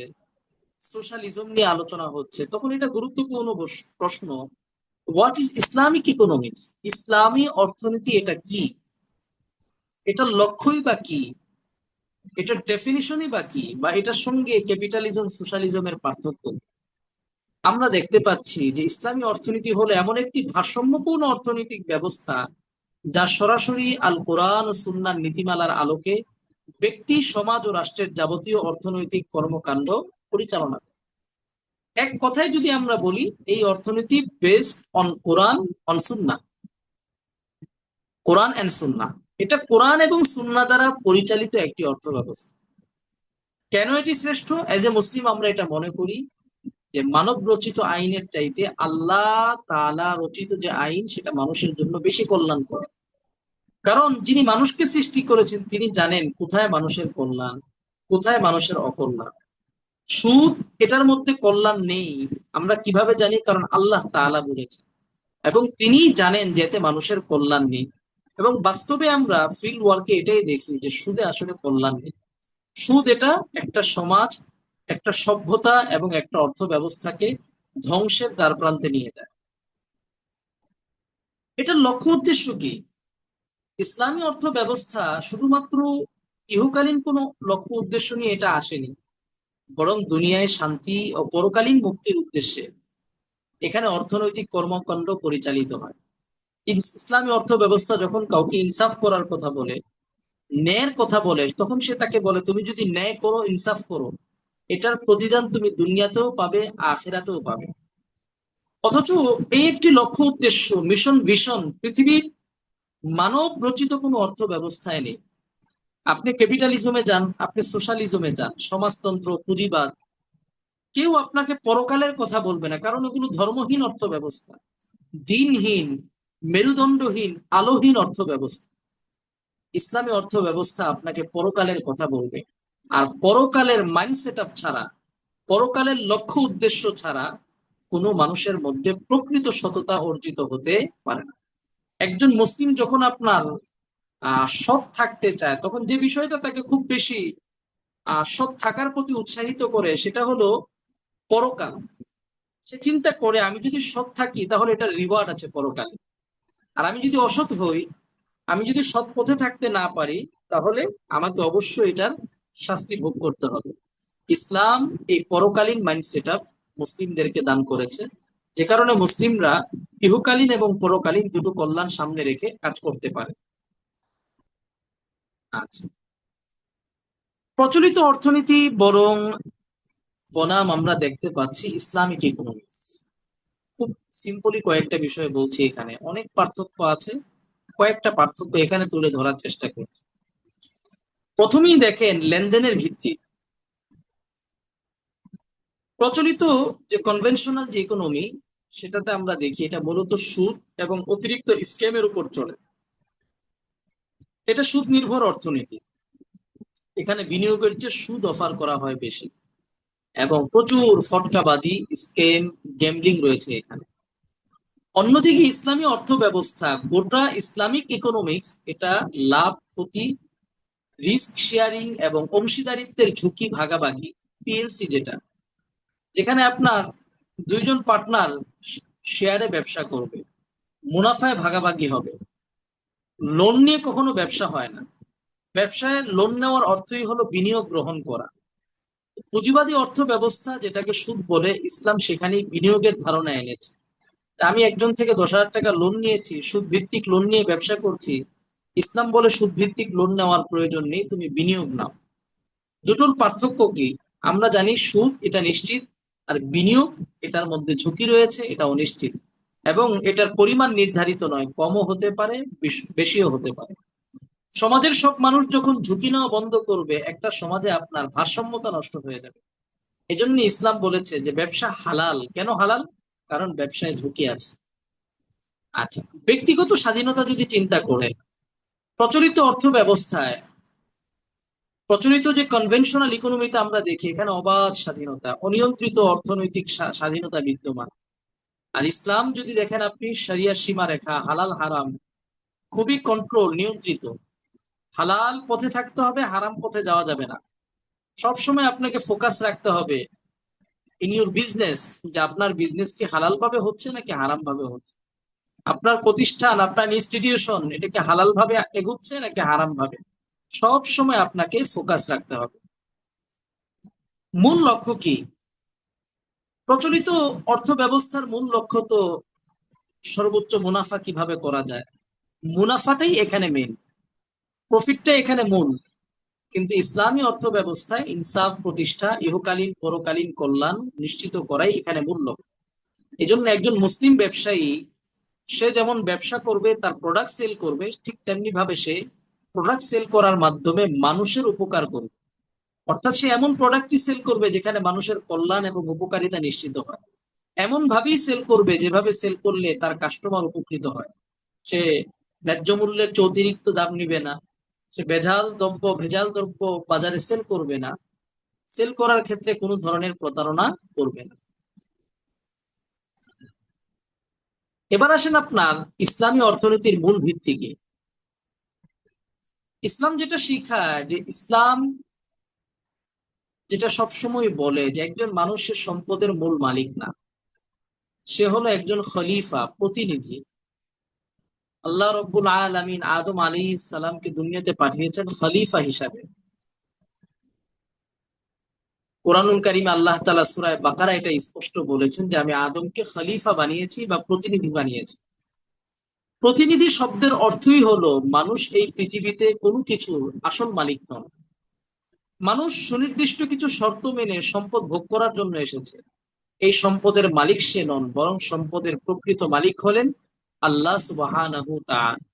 সোশ্যালিজম নিয়ে আলোচনা হচ্ছে, তখন এটা গুরুত্বপূর্ণ প্রশ্ন, হোয়াট ইজ ইসলামিক ইকোনমিক্স? ইসলামী অর্থনীতি এটা কি? এটার লক্ষ্যই বা কি? এটার ডেফিনিশনই বা কি? বা এটার সঙ্গে ক্যাপিটালিজম, সোশ্যালিজমের পার্থক্য কি? আমরা দেখতে পাচ্ছি যে ইসলামী অর্থনীতি হলো এমন একটি ভারসাম্যপূর্ণ অর্থনৈতিক ব্যবস্থা যা সরাসরি আল কোরআন ও সুন্নাহর নীতিমালার আলোকে ব্যক্তি, সমাজ ও রাষ্ট্রের যাবতীয় অর্থনৈতিক কর্মকাণ্ড পরিচালনা করে। এক কথায় যদি আমরা বলি, এই অর্থনীতি based on Quran, on Sunnah, Quran and সুন্নাহ। এটা কোরআন এবং সুন্নাহ দ্বারা পরিচালিত একটি অর্থ ব্যবস্থা। কেন এটি শ্রেষ্ঠ? এজ এ মুসলিম আমরা এটা মনে করি যে মানব রচিত আইনের চাইতে আল্লাহ তাআলা রচিত যে আইন, সেটা মানুষের জন্য বেশি কল্যাণকর। কারণ যিনি মানুষকে সৃষ্টি করেছেন তিনি জানেন কোথায় মানুষের কল্যাণ, কোথায় মানুষের অকল্যাণ। সুদ, এটার মধ্যে কল্যাণ নেই। আমরা কিভাবে জানি? কারণ আল্লাহ তাআলা বলেছেন, এবং তিনি জানেন যে এতে মানুষের কল্যাণ নেই। এবং বাস্তবে আমরা ফিল্ড ওয়ার্কে এটাই দেখি যে সুদে আসলে কল্যাণ নেই। সুদ এটা একটা সমাজ, একটা সভ্যতা এবং একটা অর্থ ব্যবস্থাকে ধ্বংসের দ্বার প্রান্তে নিয়ে যায়। এটার লক্ষ্য উদ্দেশ্য কি? ইসলামী অর্থ ব্যবস্থা শুধুমাত্র ইহকালীন কোনো লক্ষ্য উদ্দেশ্য নিয়ে এটা আসেনি, বরং দুনিয়ায় শান্তি ও পরকালীন মুক্তির উদ্দেশ্যে এখানে অর্থনৈতিক কর্মকাণ্ড পরিচালিত হয়। ইসলামী অর্থ ব্যবস্থা যখন কাউকে ইনসাফ করার কথা বলে, ন্যায়ের কথা বলে, তখন সে তাকে বলে তুমি যদি ন্যায় করো, ইনসাফ করো, এটার প্রতিদান তুমি দুনিয়াতেও পাবে, আখিরাতেও পাবে। অথচ এই একটি লক্ষ্য উদ্দেশ্য, মিশন ভিশন পৃথিবীর মানব রচিত কোনো অর্থ ব্যবস্থায় নেই। আপনি ক্যাপিটালিজমে যান, আপনি সোশ্যালিজমে যান, সমাজতন্ত্র, পুঁজিবাদ, কেউ আপনাকে পরকালের কথা বলবে না, কারণ এগুলো ধর্মহীন অর্থ ব্যবস্থা, দিনহীন, মেরুদণ্ডহীন, আলোহীন অর্থ ব্যবস্থা। ইসলামী অর্থ ব্যবস্থা আপনাকে পরকালের কথা বলবে। আর পরকালের মাইন্ডসেট আপ ছাড়া, পরকালের লক্ষ্য উদ্দেশ্য ছাড়া কোনো মানুষের মধ্যে প্রকৃত সততা অর্জিত হতে পারে না। একজন মুসলিম যখন আপনার সৎ থাকতে চায়, তখন যে বিষয়টা তাকে খুব বেশি সৎ থাকার প্রতি উৎসাহিত করে সেটা হলো পরকাল। সে চিন্তা করে আমি যদি সৎ থাকি তাহলে এটা রিওয়ার্ড আছে পরকালে, আর আমি যদি অসৎ হই, আমি যদি সৎ পথে থাকতে না পারি, তাহলে আমাকে অবশ্যই এটার শাস্তি ভোগ করতে হবে। ইসলাম এই পরকালীন মাইন্ডসেট আপ মুসলিমদেরকে দান করেছে, যে কারণে মুসলিমরা ইহকালীন এবং পরকালীন দুটো কল্যাণ সামনে রেখে কাজ করতে পারে। আচ্ছা, প্রচলিত অর্থনীতি বরং বনাম আমরা দেখতে পাচ্ছি ইসলামিক ইকোনমিক্স। খুব সিম্পলি কয়েকটা বিষয় বলছি, এখানে অনেক পার্থক্য আছে, কয়েকটা পার্থক্য এখানে তুলে ধরার চেষ্টা করছি। প্রথমেই দেখেন লেনদেনের ভিত্তি। প্রচলিত যে কনভেনশনাল যে ইকোনমি, সেটাতে আমরা দেখি এটা মূলত সুদ এবং অতিরিক্ত স্ক্যামের উপর চলে। এটা সুদ নির্ভর অর্থনীতি। এখানে বিনিয়োগের চেয়ে সুদ অফার করা হয় বেশি, এবং প্রচুর ফটকাবাজি, স্ক্যাম, গ্যাম্বলিং রয়েছে এখানে। অন্যদিকে ইসলামী অর্থ ব্যবস্থা, গোটা ইসলামিক ইকোনমিক্স, এটা লাভ, ক্ষতি, রিস্ক শেয়ারিং এবং অংশীদারিত্বের ঝুঁকি ভাগাভাগি, পিএলসি যেটা, যেখানে আপনার দুইজন পার্টনার শেয়ারে ব্যবসা করবে, মুনাফায় ভাগাভাগি হবে। লোন নিয়ে কখনো ব্যবসা হয় না। ব্যবসায় লোন নেওয়ার অর্থই হলো বিনিয়োগ গ্রহণ করা। পুঁজিবাদী অর্থ ব্যবস্থা, যেটাকে সুদ বলে, ইসলাম সেখানেই বিনিয়োগের ধারণা এনেছে। আমি একজন থেকে 10,000 টাকা লোন নিয়েছি, সুদ ভিত্তিক লোন নিয়ে ব্যবসা করছি, ইসলাম বলে সুদ ভিত্তিক লোন নেওয়ার প্রয়োজন নেই, তুমি বিনিয়োগ নাও। দুটোর পার্থক্য কি? আমরা জানি সুদ এটা নিশ্চিত, আর বিনিয়োগ এটার মধ্যে ঝুঁকি রয়েছে, এটা অনিশ্চিত, এবং এটার পরিমাণ নির্ধারিত নয়, কমও হতে পারে, বেশিও হতে পারে। সমাজের সব মানুষ যখন ঝুঁকি নেওয়া বন্ধ করবে, একটা সমাজে আপনার ভারসাম্যতা নষ্ট হয়ে যাবে। এজন্য ইসলাম বলেছে যে ব্যবসা হালাল। কেন হালাল? কারণ ব্যবসায় ঝুঁকি আছে। আচ্ছা, ব্যক্তিগত স্বাধীনতা যদি চিন্তা করে, প্রচলিত অর্থ ব্যবস্থায়, প্রচলিত যে কনভেনশনাল ইকোনমিতে আমরা দেখি এখানে অবাধ স্বাধীনতা, অনিয়ন্ত্রিত অর্থনৈতিক স্বাধীনতা বিদ্যমান। আর ইসলাম যদি দেখেন আপনি, শরিয়ার সীমারেখা, হালাল হারাম খুবই কন্ট্রোল, নিয়ন্ত্রিত। হালাল পথে থাকতে হবে, হারাম পথে যাওয়া যাবে না। সবসময় আপনাকে ফোকাস রাখতে হবে ইন ইউর বিজনেস, যে আপনার বিজনেস কি হালাল ভাবে হচ্ছে নাকি হারাম ভাবে হচ্ছে। আপনার প্রতিষ্ঠান, আপনার ইনস্টিটিউশন, এটা কি হালাল ভাবে এগুচ্ছে নাকি হারাম ভাবে। সব সময় আপনাকে ফোকাস রাখতে হবে। মূল লক্ষ্য কি? প্রচলিত অর্থ ব্যবস্থার মূল লক্ষ্য তো সর্বোচ্চ মুনাফা কিভাবে করা যায়, মুনাফাটাই এখানে মেন, প্রফিটটা এখানে মূল। কিন্তু ইসলামী অর্থ ব্যবস্থায় ইনসাফ প্রতিষ্ঠা, ইহকালীন পরকালীন কল্যাণ নিশ্চিত করাই এখানে মূল লক্ষ্য। এজন্য একজন মুসলিম ব্যবসায়ী, সে যেমন ব্যবসা করবে, তার প্রোডাক্ট সেল করবে, ঠিক তেমনি ভাবে সে প্রোডাক্ট সেল করার মাধ্যমে মানুষের উপকার করবে। অর্থাৎ সে এমন প্রোডাক্টই সেল করবে যেখানে মানুষের কল্যাণ এবং উপকারিতা নিশ্চিত হয়। এমন ভাবেই সেল করবে যেভাবে সেল করলে তার কাস্টমার উপকৃত হয়। সে ন্যায্য মূল্যের চেয়ে অতিরিক্ত দাম নিবে না, সে ভেজাল দ্রব্য বাজারে সেল করবে না, সেল করার ক্ষেত্রে কোনো ধরনের প্রতারণা করবে না। এবার আসেন আপনার ইসলামী অর্থনীতির মূল ভিত্তি কি। ইসলাম যেটা শিখায়, যে ইসলাম যেটা সবসময় বলে যে একজন মানুষের সম্পদের মূল মালিক না, সে হলো একজন খলিফা, প্রতিনিধি। আল্লাহ রব্বুল আলামিন আদম আলাইহিস সালামকে দুনিয়াতে পাঠিয়েছেন খলিফা হিসাবে। কোরআনুল কারীমে আল্লাহ তাআলা সূরা বাকারা এটা স্পষ্ট বলেছেন যে আমি আদমকে খলিফা বানিয়েছি বা প্রতিনিধি বানিয়েছি। প্রতিনিধি শব্দের অর্থই হলো মানুষ এই পৃথিবীতে কোনো কিছুর আসল মালিক নন। মানুষ সুনির্দিষ্ট কিছু শর্ত মেনে সম্পদ ভোগ করার জন্য এসেছে। এই সম্পদের মালিক সে নন, বরং সম্পদের প্রকৃত মালিক হলেন আল্লাহ সুবহানাহু তাআলা।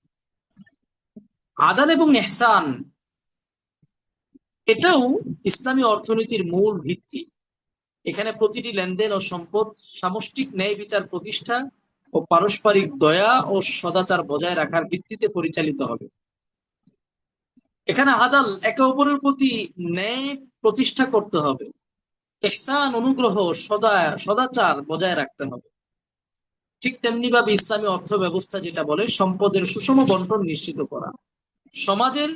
আদাল এবং ইহসান এটাও ইসলামী অর্থনীতির মূল ভিত্তি। এখানে প্রতিটি লেনদেন ও সম্পদ সামষ্টিক ন্যায় বিচার প্রতিষ্ঠা ও পারস্পরিক দয়া ও সদাচার বজায় রাখার ভিত্তিতে পরিচালিত হবে। এখানে আদাল, একে অপরের প্রতি ন্যায় প্রতিষ্ঠা করতে হবে। ইহসান, অনুগ্রহ, সদাচার বজায় রাখতে হবে। ঠিক তেমনি ভাবে ইসলামী অর্থ ব্যবস্থা যেটা বলে সম্পদের সুষম বন্টন নিশ্চিত করা। সমাজের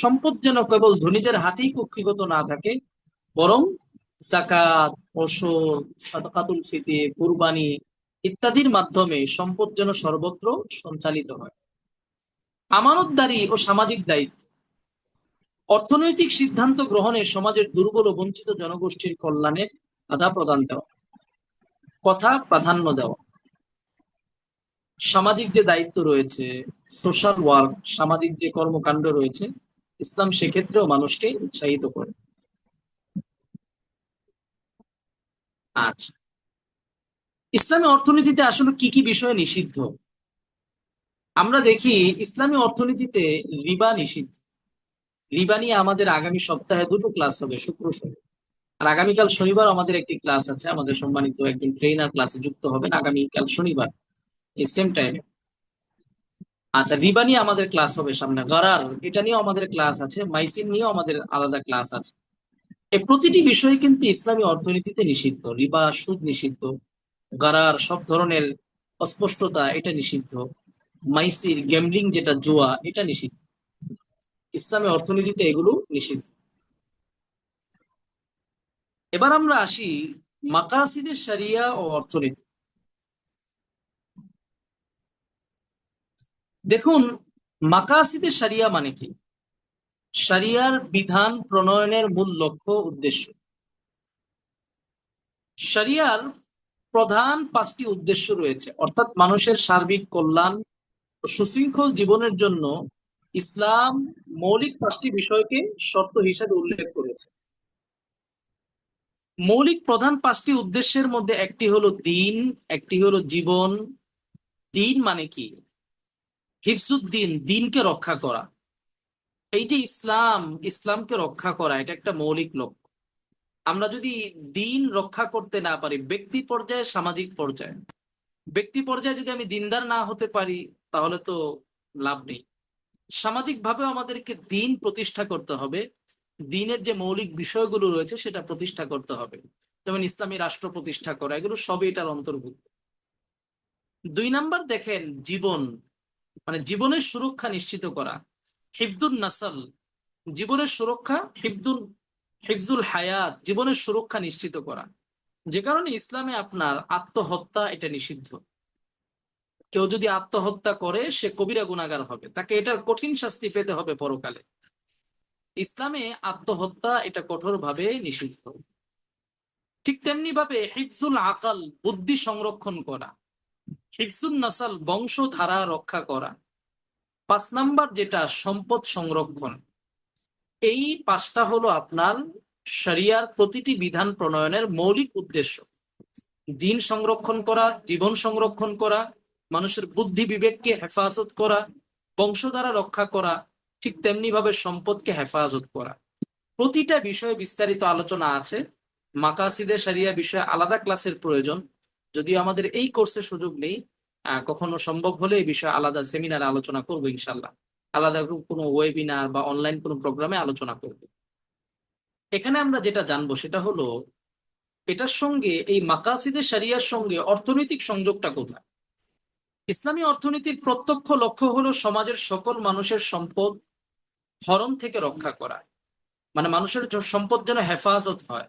সম্পদ যেন কেবল ধনীদের হাতেই কক্ষিগত না থাকে, বরং যাকাত, ওসর, সাদকাতুল ফিতর, কুরবানি ইত্যাদির মাধ্যমে সম্পদ যেন সর্বত্র সঞ্চালিত হয়। আমানতদারি ও সামাজিক দায়িত্ব, অর্থনৈতিক সিদ্ধান্ত গ্রহণে সমাজের দুর্বল ও বঞ্চিত জনগোষ্ঠীর কল্যাণে কথা প্রাধান্য দেওয়া। সামাজিক যে দায়িত্ব রয়েছে, সোশ্যাল ওয়ার্ক, সামাজিক যে কর্মকাণ্ড রয়েছে, ইসলাম সেক্ষেত্রেও মানুষকে উৎসাহিত করে। আচ্ছা, ইসলামী অর্থনীতিতে আসলে কি কি বিষয় নিষিদ্ধ? আমরা দেখি ইসলামী অর্থনীতিতে রিবা নিষিদ্ধ। রিবা নিয়ে আমাদের আগামী সপ্তাহে দুটো ক্লাস হবে, শুক্র শনি। আর আগামীকাল শনিবার আমাদের একটি ক্লাস আছে, আমাদের সম্মানিত একজন ট্রেনার ক্লাসে যুক্ত হবেন আগামীকাল শনিবার এই সেম টাইমে। আচ্ছা, রিবা নিয়ে আমাদের ক্লাস হবে সামনে। গরার, এটা নিয়েও আমাদের ক্লাস আছে। মাইসিন নিয়েও আমাদের আলাদা ক্লাস আছে। এই প্রতিটি বিষয় কিন্তু ইসলামী অর্থনীতিতে নিষিদ্ধ। রিবা, সুদ নিষিদ্ধ। গরার, সব ধরনের অস্পষ্টতা, এটা নিষিদ্ধ। মাইসির, গ্যাম্বলিং যেটা জুয়া, এটা নিষিদ্ধ। ইসলামী অর্থনীতিতে এগুলো নিষিদ্ধ। এবার আমরা আসি মাকাসিদে শরিয়া ও অর্থনীতি। দেখুন, মাকাসিদে শরিয়া মানে কি? শরিয়ার বিধান প্রণয়নের মূল লক্ষ্য উদ্দেশ্য। শরিয়ার প্রধান পাঁচটি উদ্দেশ্য রয়েছে, অর্থাৎ মানুষের সার্বিক কল্যাণ ও সুশৃঙ্খল জীবনের জন্য ইসলাম মৌলিক পাঁচটি বিষয়কে শর্ত হিসেবে উল্লেখ করেছে। মৌলিক প্রধান পাঁচটি উদ্দেশ্যের মধ্যে একটি হলো দিন, একটি হলো জীবন। দিন মানে কি? হিফজুদ্দিন, দিনকে রক্ষা করা। এই যে ইসলাম, ইসলামকে রক্ষা করা, এটা একটা মৌলিক লক্ষ্য। আমরা যদি দিন রক্ষা করতে না পারি ব্যক্তি পর্যায়ে, সামাজিক পর্যায়ে, ব্যক্তি পর্যায়ে যদি আমি দিনদার না হতে পারি, তাহলে তো লাভ নেই। সামাজিক ভাবেও আমাদেরকে দিন প্রতিষ্ঠা করতে হবে। দিনের যে মৌলিক বিষয়গুলো রয়েছে সেটা প্রতিষ্ঠা করতে হবে, যেমন ইসলামী রাষ্ট্র প্রতিষ্ঠা করা, এগুলো সবই এটার অন্তর্ভুক্ত। দুই নাম্বার দেখেন জীবন, মানে জীবনের সুরক্ষা নিশ্চিত করা। হিফদুল নাসল, জীবনের সুরক্ষা। হিফজুল হায়াত, জীবনের সুরক্ষা নিশ্চিত করা। যে কারণে ইসলামে আপনার আত্মহত্যা এটা নিষিদ্ধ। কেউ যদি আত্মহত্যা করে সে কবিরা গুনাহগার হবে, তাকে এটার কঠিন শাস্তি পেতে হবে পরকালে। ইসলামে আত্মহত্যা এটা কঠোরভাবে নিষিদ্ধ। ঠিক তেমনি ভাবে হিফজুল আকাল, বুদ্ধি সংরক্ষণ করা। হিফজুল নাসাল, বংশধারা রক্ষা করা। পাঁচ নাম্বার যেটা সম্পদ সংরক্ষণ। এই পাঁচটা হলো আপনার শরিয়ার প্রতিটি বিধান প্রণয়নের মৌলিক উদ্দেশ্য। দিন সংরক্ষণ করা, জীবন সংরক্ষণ করা, মানুষের বুদ্ধি বিবেককে হেফাজত করা, বংশধারা রক্ষা করা, ঠিক তেমনি ভাবে সম্পদকে হেফাজত করা। প্রতিটা বিষয়ে বিস্তারিত আলোচনা আছে। মাকাসিদে শরিয়া বিষয়ে আলাদা ক্লাসের প্রয়োজন, যদিও আমাদের এই কোর্সে সুযোগ নেই। কখনো সম্ভব হলে এই বিষয়ে আলাদা সেমিনারে আলোচনা করবো ইনশাল্লাহ। আলাদা কোনো ওয়েবিনার বা অনলাইন কোনো প্রোগ্রামে আলোচনা করব। এখানে আমরা যেটা জানবো সেটা হলো এটার সঙ্গে, এই মাকাসিদে শরিয়ার সঙ্গে অর্থনৈতিক সংযোগটা কোথায়। ইসলামী অর্থনীতির প্রত্যক্ষ লক্ষ্য হলো সমাজের সকল মানুষের সম্পদ হরণ থেকে রক্ষা করা, মানে মানুষের সম্পদ যেন হেফাজত হয়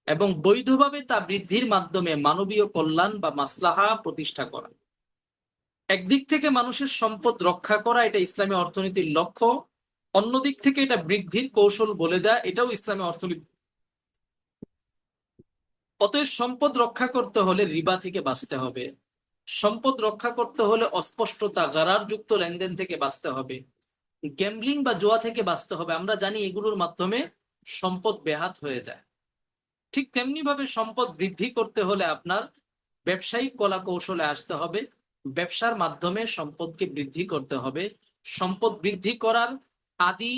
এবং বৈধভাবে তা বৃদ্ধির মাধ্যমে মানবীয় কল্যাণ বা মাসলাহা প্রতিষ্ঠা করা। একদিক থেকে মানুষের সম্পদ রক্ষা করা, এটা ইসলামী অর্থনীতির লক্ষ্য। অন্যদিক থেকে এটা বৃদ্ধির কৌশল বলে দেয়, এটাও ইসলামী অর্থনীতি। অতএব সম্পদ রক্ষা করতে হলে রিবা থেকে বাঁচতে হবে, সম্পদ রক্ষা করতে হলে অস্পষ্টতা, গারারযুক্ত লেনদেন থেকে বাঁচতে হবে, গ্যাম্বলিং বা জুয়া থেকে বাঁচতে হবে। আমরা জানি এগুলোর মাধ্যমে সম্পদ বেহাত হয়ে যায়। ঠিক তেমনি ভাবে সম্পদ বৃদ্ধি করতে হলে আপনার ব্যবসায়িক কলা কৌশলে আসতে হবে, ব্যবসার মাধ্যমে সম্পদকে বৃদ্ধি করতে হবে। সম্পদ বৃদ্ধি করার আদি,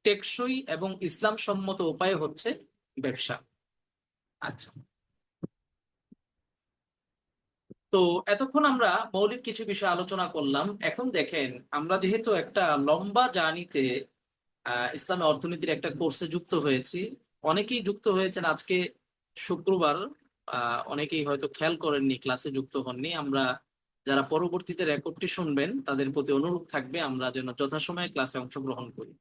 টেকসই এবং ইসলাম সম্মত উপায় হচ্ছে ব্যবসা। আচ্ছা, তো এতক্ষণ আমরা মৌলিক কিছু বিষয় আলোচনা করলাম। এখন দেখেন, আমরা যেহেতু একটা লম্বা জার্নিতে ইসলামী অর্থনীতির একটা কোর্সে যুক্ত হয়েছি, অনেকেই যুক্ত হয়েছেন আজকে শুক্রবার, অনেকেই হয়তো খেয়াল করেননি, ক্লাসে যুক্ত হননি। আমরা যারা পরবর্তীতে রেকর্ডটি শুনবেন তাদের প্রতি অনুরোধ থাকবে আমরা যেন যথাসময়ে ক্লাসে অংশগ্রহণ করি।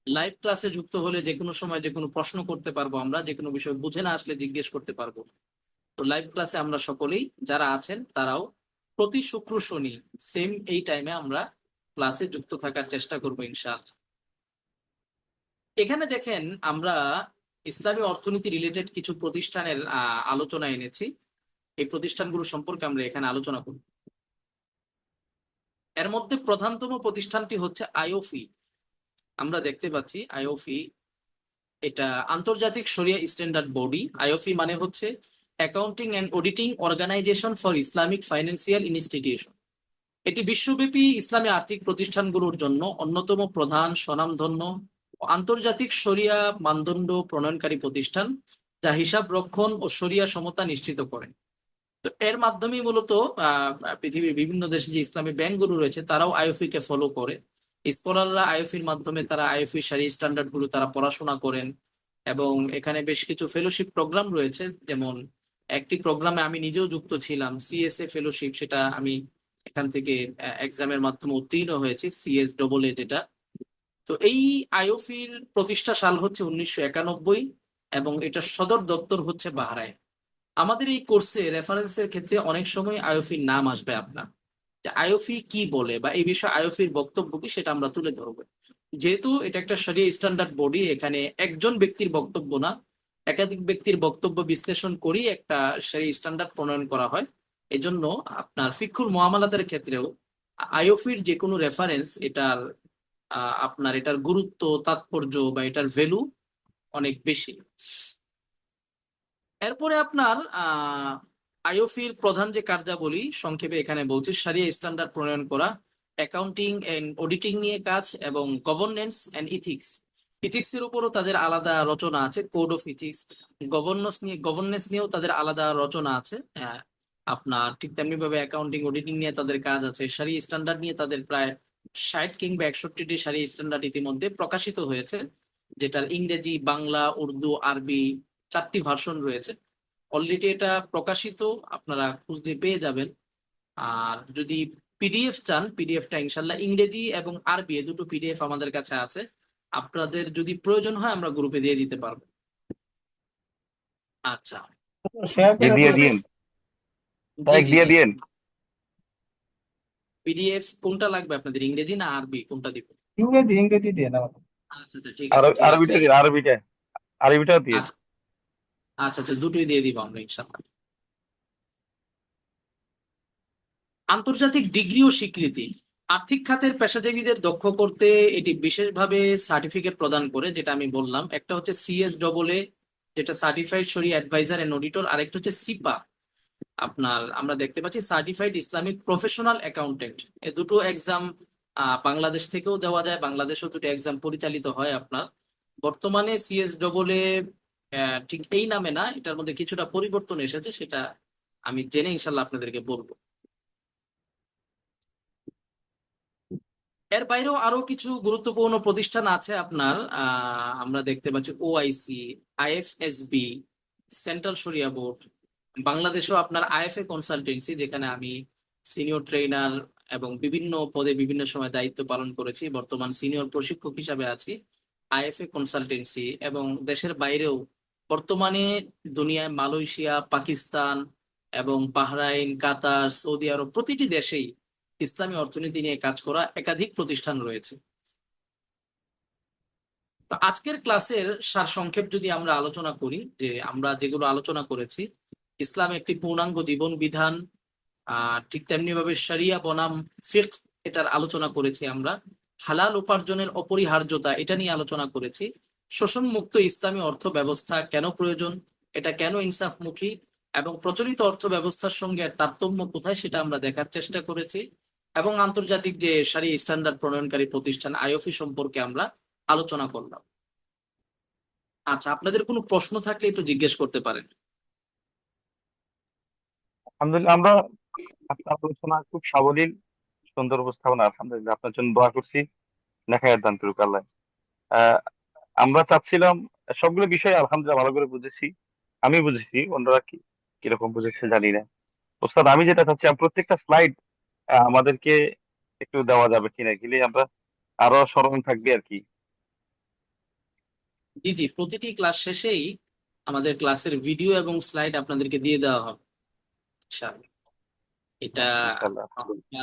লাইভ ক্লাসে যুক্ত হলে যে কোনো সময় যে কোনো প্রশ্ন করতে পারবো, আমরা যে কোনো বিষয় বুঝে না আসলে জিজ্ঞেস করতে পারবো। তো লাইভ ক্লাসে আমরা সকলেই যারা আছেন তারাও প্রতি শুক্র শনি সেম এই টাইমে আমরা ক্লাসে যুক্ত থাকার চেষ্টা করবো ইনশাআল্লাহ। এখানে দেখেন, আমরা ইসলামী অর্থনীতি রিলেটেড কিছু প্রতিষ্ঠানের আলোচনা এনেছি। এই প্রতিষ্ঠানগুলো সম্পর্কে আমরা এখানে আলোচনা করব। এর মধ্যে প্রধানতম প্রতিষ্ঠানটি হচ্ছে আইওফি। আমরা দেখতে পাচ্ছি আইওফি, এটা আন্তর্জাতিক শরিয়া স্ট্যান্ডার্ড বডি। আইওফি মানে হচ্ছে accounting and auditing organisation for Islamic financial institution. এটি বিশ্বব্যাপী ইসলামী আর্থিক প্রতিষ্ঠানগুলোর জন্য অন্যতম প্রধান, স্বনামধন্য ও আন্তর্জাতিক শরিয়া মানদণ্ড প্রণয়নকারী প্রতিষ্ঠান, যা হিসাব রক্ষণ ও শরিয়া সমতা নিশ্চিত করে। তো এর মাধ্যমেই মূলত পৃথিবীর বিভিন্ন দেশে যে ইসলামী ব্যাংকগুলো রয়েছে তারাও আইওফি কে ফলো করে। স্কলাররা আইওফির মাধ্যমে তারা আইওফি শরিয়া স্ট্যান্ডার্ড গুলো তারা পড়াশোনা করেন। এবং এখানে বেশ কিছু ফেলোশিপ প্রোগ্রাম রয়েছে, যেমন একটি প্রোগ্রামে আমি নিজেও যুক্ত ছিলাম, সিএসএ ফেলোশিপ। সেটা আমি এখান থেকে এক্সামের মাধ্যমে উত্তীর্ণ হয়েছি, সিএস ডবল এ যেটা। তো এই আইওফির প্রতিষ্ঠা সাল হচ্ছে 1991 এবং এটার সদর দপ্তর হচ্ছে বাহরাইন। আমাদের এই কোর্সে রেফারেন্সের ক্ষেত্রে অনেক সময় আইওফির নাম আসবে আপনার, যে আইওফি কি বলে বা এই বিষয়ে আইওফির বক্তব্য কি, সেটা আমরা তুলে ধরবো। যেহেতু এটা একটা শরিয়া স্ট্যান্ডার্ড বডি, এখানে একজন ব্যক্তির বক্তব্য না, একাধিক ব্যক্তির বক্তব্য বিশ্লেষণ করেই একটা শরিয়া স্ট্যান্ডার্ড প্রণয়ন করা হয়। এজন্য আপনার ফিকহুল মুআমালাতের ক্ষেত্রেও আইওফির যে কোনো রেফারেন্স, এটার আপনার এটার গুরুত্ব, তাৎপর্য বা এটার ভ্যালু অনেক বেশি। এরপরে আপনার আইওফির প্রধান যে কার্যাবলী সংক্ষেপে এখানে বলছি: শরিয়া স্ট্যান্ডার্ড প্রণয়ন করা, অ্যাকাউন্টিং এন্ড অডিটিং নিয়ে কাজ, এবং গভর্নেন্স এন্ড ইথিক্স। ইথিক্স এর উপরও তাদের আলাদা রচনা আছে, কোড অফ ইথিক্স। গভর্নেন্স নিয়েও তাদের আলাদা রচনা আছে। আপনার ঠিক তেমনি ভাবে অ্যাকাউন্টিং অডিটিং নিয়ে তাদের কাজ আছে। শরিয়া স্ট্যান্ডার্ড নিয়ে তাদের প্রায় 60 কিংবা 61টি শরিয়া স্ট্যান্ডার্ড ইতিমধ্যে প্রকাশিত হয়েছে, যেটার ইংরেজি, বাংলা, উর্দু, আরবি 4টি ভার্সন রয়েছে। অলরেডি এটা প্রকাশিত, আপনারা খুঁজলে পেয়ে যাবেন। আর যদি পিডিএফ চান, পিডিএফটা ইনশাল্লাহ ইংরেজি এবং আরবি এ দুটো পিডিএফ আমাদের কাছে আছে। আপনাদের যদি প্রয়োজন হয় আমরা গ্রুপে দিয়ে দিতে পারবো। আচ্ছা, শেয়ার জি করে দিয়ে দেন। দিন, জি এক জি দিয়ে জি। দিন। পিডিএফ কোনটা লাগবে আপনাদের, ইংরেজি না আরবি, কোনটা দিব? ইংরেজি ইংরেজি দিয়ে না আমাকে। আচ্ছা আচ্ছা, ঠিক আর আছে ঠিক আছে। আরবিটা দিন, আরবিটাও দিন। আচ্ছা আচ্ছা আচ্ছা, দুটোই দিয়ে দিব আমরা ইনশাল্লাহ। আন্তর্জাতিক ডিগ্রি ও স্বীকৃতি আর্থিক খাতের পেশাজীবীদের দক্ষ করতে এটি বিশেষভাবে সার্টিফিকেট প্রদান করে, যেটা আমি বললাম। একটা হচ্ছে সিএস ডবল এ, যেটা সার্টিফাইড শরিয়া অ্যাডভাইজার এন্ড অডিটর। আরেকটা হচ্ছে সিপা, আপনার আমরা দেখতে পাচ্ছি সার্টিফাইড ইসলামিক প্রফেশনাল অ্যাকাউন্টেন্ট। এ দুটো এক্সাম বাংলাদেশ থেকেও দেওয়া যায়, বাংলাদেশেও দুটো এক্সাম পরিচালিত হয় আপনার। বর্তমানে সিএস ডবল এ ঠিক এই নামে না, এটার মধ্যে কিছুটা পরিবর্তন এসেছে, সেটা আমি জেনে ইনশাল্লাহ আপনাদেরকে বলবো। এর বাইরেও আরো কিছু গুরুত্বপূর্ণ প্রতিষ্ঠান আছে আপনার, আমরা দেখতে পাচ্ছি ওআইসি, আইএফএসবি, সেন্ট্রাল শরিয়া বোর্ড। বাংলাদেশেও আপনার আইএফএ কনসালটেন্সি, যেখানে আমি সিনিয়র ট্রেনার এবং বিভিন্ন পদে বিভিন্ন সময় দায়িত্ব পালন করেছি, বর্তমান সিনিয়র প্রশিক্ষক হিসাবে আছি। আইএফএ কনসালটেন্সি, এবং দেশের বাইরেও বর্তমানে দুনিয়ায় মালয়েশিয়া, পাকিস্তান এবং বাহরাইন, কাতার, সৌদি আরব প্রতিটি দেশেই ইসলামী অর্থনীতি নিয়ে কাজ করা একাধিক প্রতিষ্ঠান রয়েছে। তো আজকের ক্লাসের সারসংক্ষেপ যদি আমরা আলোচনা করি, যে আমরা যেগুলো আলোচনা করেছি: ইসলাম একটি পূর্ণাঙ্গ জীবন বিধান, ঠিক তেমনি ভাবে শরিয়া বনাম ফিকহ এটার আলোচনা করেছি আমরা। হালাল উপার্জনের অপরিহার্যতা এটা নিয়ে আলোচনা করেছি। শোষণ মুক্ত ইসলামী অর্থ ব্যবস্থা কেন প্রয়োজন, এটা কেন ইনসাফমুখী, এবং প্রচলিত অর্থ ব্যবস্থার সঙ্গে এর তারতম্য কোথায় সেটা আমরা দেখার চেষ্টা করেছি। এবং আন্তর্জাতিক যে সারি স্ট্যান্ডার্ড প্রণয়নকারী প্রতিষ্ঠান আইওফি সম্পর্কে আমরা আলোচনা করলাম। আচ্ছা, আপনাদের কোনো প্রশ্ন থাকলে একটু জিজ্ঞেস করতে পারেন। আলহামদুলিল্লাহ, আমরা আপনার আলোচনা খুব সাবলীল, সুন্দর উপস্থাপনা। আলহামদুলিল্লাহ, আপনার জন্য দোয়া করছি, নেখায়ের দান করুক আল্লাহ। আহ, আমরা চাচ্ছিলাম, সবগুলো বিষয় আলহামদুলিল্লাহ ভালো করে বুঝেছি। আমি বুঝেছি, অন্যরা কি কিরকম বুঝেছে জানি না। ওস্তাদ, আমি যেটা চাচ্ছিলাম প্রত্যেকটা স্লাইড আমাদেরকে একটু দেওয়া যাবে কিনা, গেলে আমরা আরো স্মরণ থাকবে আর কি। জি জি, প্রতিটি ক্লাস শেষেই আমাদের ক্লাসের ভিডিও এবং স্লাইড আপনাদেরকে দিয়ে দেওয়া হবে ইনশাআল্লাহ। এটা ইনশাল্লাহ।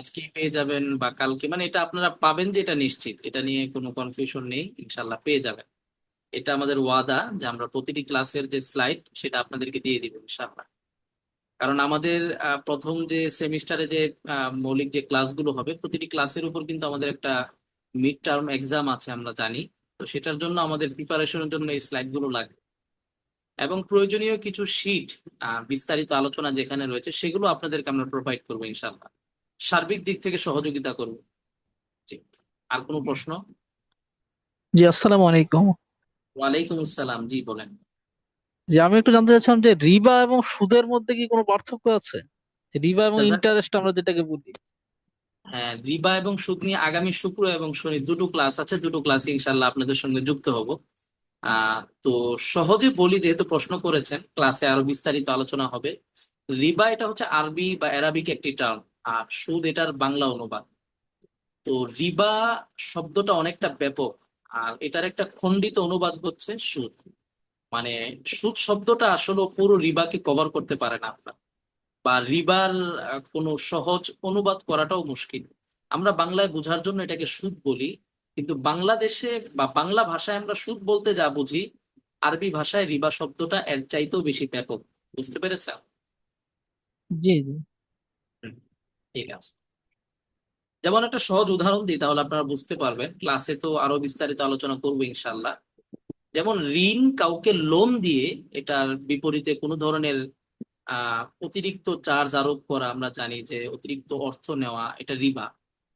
আজকেই পেয়ে যাবেন বা কালকে, মানে এটা আপনারা পাবেন যে এটা নিশ্চিত, এটা নিয়ে কোনো কনফিউশন নেই, ইনশাআল্লাহ পেয়ে যাবেন। এটা আমাদের ওয়াদা যে আমরা প্রতিটি ক্লাসের যে স্লাইড সেটা আপনাদেরকে দিয়ে দিব ইনশাআল্লাহ। কারণ আমাদের প্রথম যে সেমিস্টারে যে মৌলিক যে ক্লাসগুলো হবে, প্রতিটি ক্লাসের উপর কিন্তু আমাদের একটা মিড টার্ম এক্সাম আছে আমরা জানি। তো সেটার জন্য আমাদের প্রিপারেশনের জন্য এই স্লাইডগুলো লাগবে, এবং প্রয়োজনীয় কিছু শীট, বিস্তারিত আলোচনা যেখানে রয়েছে সেগুলো আপনাদেরকে আমরা প্রোভাইড করবো ইনশাআল্লাহ। সার্বিক দিক থেকে সহযোগিতা করবো। জি। আর কোনো প্রশ্ন? জি, আসসালামু আলাইকুম। ওয়ালাইকুম আসসালাম, জি বলেন। জি, আমি একটু জানতে চাচ্ছিলাম যে রিবা এবং সুদের মধ্যে কি কোনো পার্থক্য আছে? রিবা এবং জাযাক- ইন্টারেস্ট আমরা যেটাকে বলি। হ্যাঁ, রিবা এবং সুদ নিয়ে আগামী শুক্র এবং শনি দুটো ক্লাস আছে, দুটো ক্লাসে ইনশাআল্লাহ আপনাদের সঙ্গে যুক্ত হব। তো সহজে বলি, যেহেতু প্রশ্ন করেছেন, ক্লাসে আরো বিস্তারিত আলোচনা হবে। রিবা এটা হচ্ছে আরবি বা অ্যারাবিক একটি টার্ম, আর সুদ এটার বাংলা অনুবাদ। তো রিবা শব্দটা অনেকটা ব্যাপক, আর এটার একটা খণ্ডিত অনুবাদ হচ্ছে সুদ। মানে সুদ শব্দটা আসলে পুরো রিবাকে কভার করতে পারে না আপনার, বা রিবার কোনো সহজ অনুবাদ করাটাও মুশকিল। আমরা বাংলায় বোঝার জন্য এটাকে সুদ বলি, কিন্তু বাংলাদেশে বা বাংলা ভাষায় আমরা সুদ বলতে যা বুঝি, আরবি ভাষায় রিবা শব্দটা এর চাইতেও বেশি ব্যাপক। বুঝতে পেরেছেন? জি জি। হুম, ঠিক আছে। যেমন একটা সহজ উদাহরণ দিই, তাহলে আপনারা বুঝতে পারবেন। ক্লাসে তো আরো বিস্তারিত আলোচনা করবো ইনশাল্লাহ। যেমন ঋণ কাউকে লোন দিয়ে এটার বিপরীতে কোনো ধরনের অতিরিক্ত চার্জ আরোপ করা, আমরা জানি যে অতিরিক্ত অর্থ নেওয়া এটা রিবা।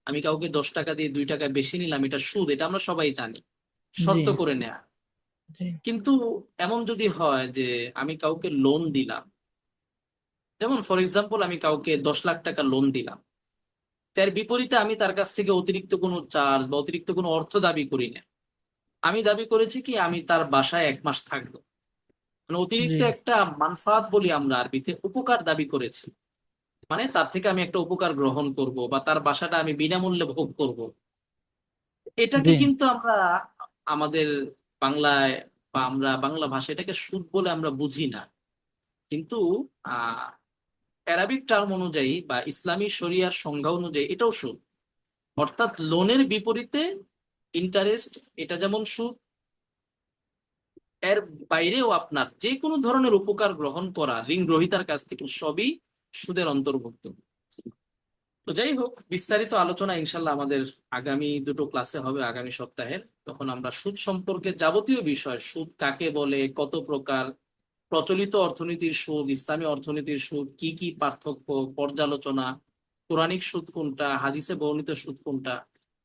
আমি কাউকে 10 টাকা দিয়ে 2 টাকা বেশি নিলাম, এটা সুদ, এটা আমরা সবাই জানি, জি শর্ত করে নেয়া। জি। কিন্তু এমন যদি হয় যে আমি কাউকে লোন দিলাম, যেমন ফর এক্সাম্পল আমি কাউকে 10 লাখ টাকা লোন দিলাম, তার বিপরীতে আমি তার কাছ থেকে অতিরিক্ত কোনো চার্জ বা অতিরিক্ত কোনো অর্থ দাবি করি না। আমি দাবি করেছি কি, আমি তার বাসায় 1 মাস থাকবো। মানে জি অতিরিক্ত একটা মানফাত বলি আমরা আরবিতে, উপকার দাবি করেছি। মানে তার থেকে আমি একটা উপকার গ্রহণ করব বা তার বাসাটা আমি বিনামূল্যে ভোগ করব। এটাকে জি। কিন্তু আমরা আমাদের বাংলায় বা আমরা বাংলা ভাষায় এটাকে সুদ বলে আমরা বুঝি না। কিন্তু আহ অ্যারাবিক টার্ম অনুযায়ী বা ইসলামী শরিয়ার সংজ্ঞা অনুযায়ী এটাও সুদ। অর্থাৎ লোনের বিপরীতে ইন্টারেস্ট, এটা যেমন সুদ, এর বাইরেও আপনার যে কোনো ধরনের উপকার গ্রহণ করা ঋণ গ্রহীতার কাছ থেকে সবই সুদের অন্তর্ভুক্ত। তো যাই হোক, বিস্তারিত আলোচনা ইনশাল্লাহ আমাদের আগামী দুটো ক্লাসে হবে, আগামী সপ্তাহের। তখন আমরা সুদ সম্পর্কে যাবতীয় বিষয়, সুদ কাকে বলে, কত প্রকার, প্রচলিত অর্থনীতির সুদ, ইসলামী অর্থনীতির সুদ, কি কি পার্থক্য, পর্যালোচনা, কোরআনিক সুদ কোনটা, হাদিসে বর্ণিত সুদ কোনটা,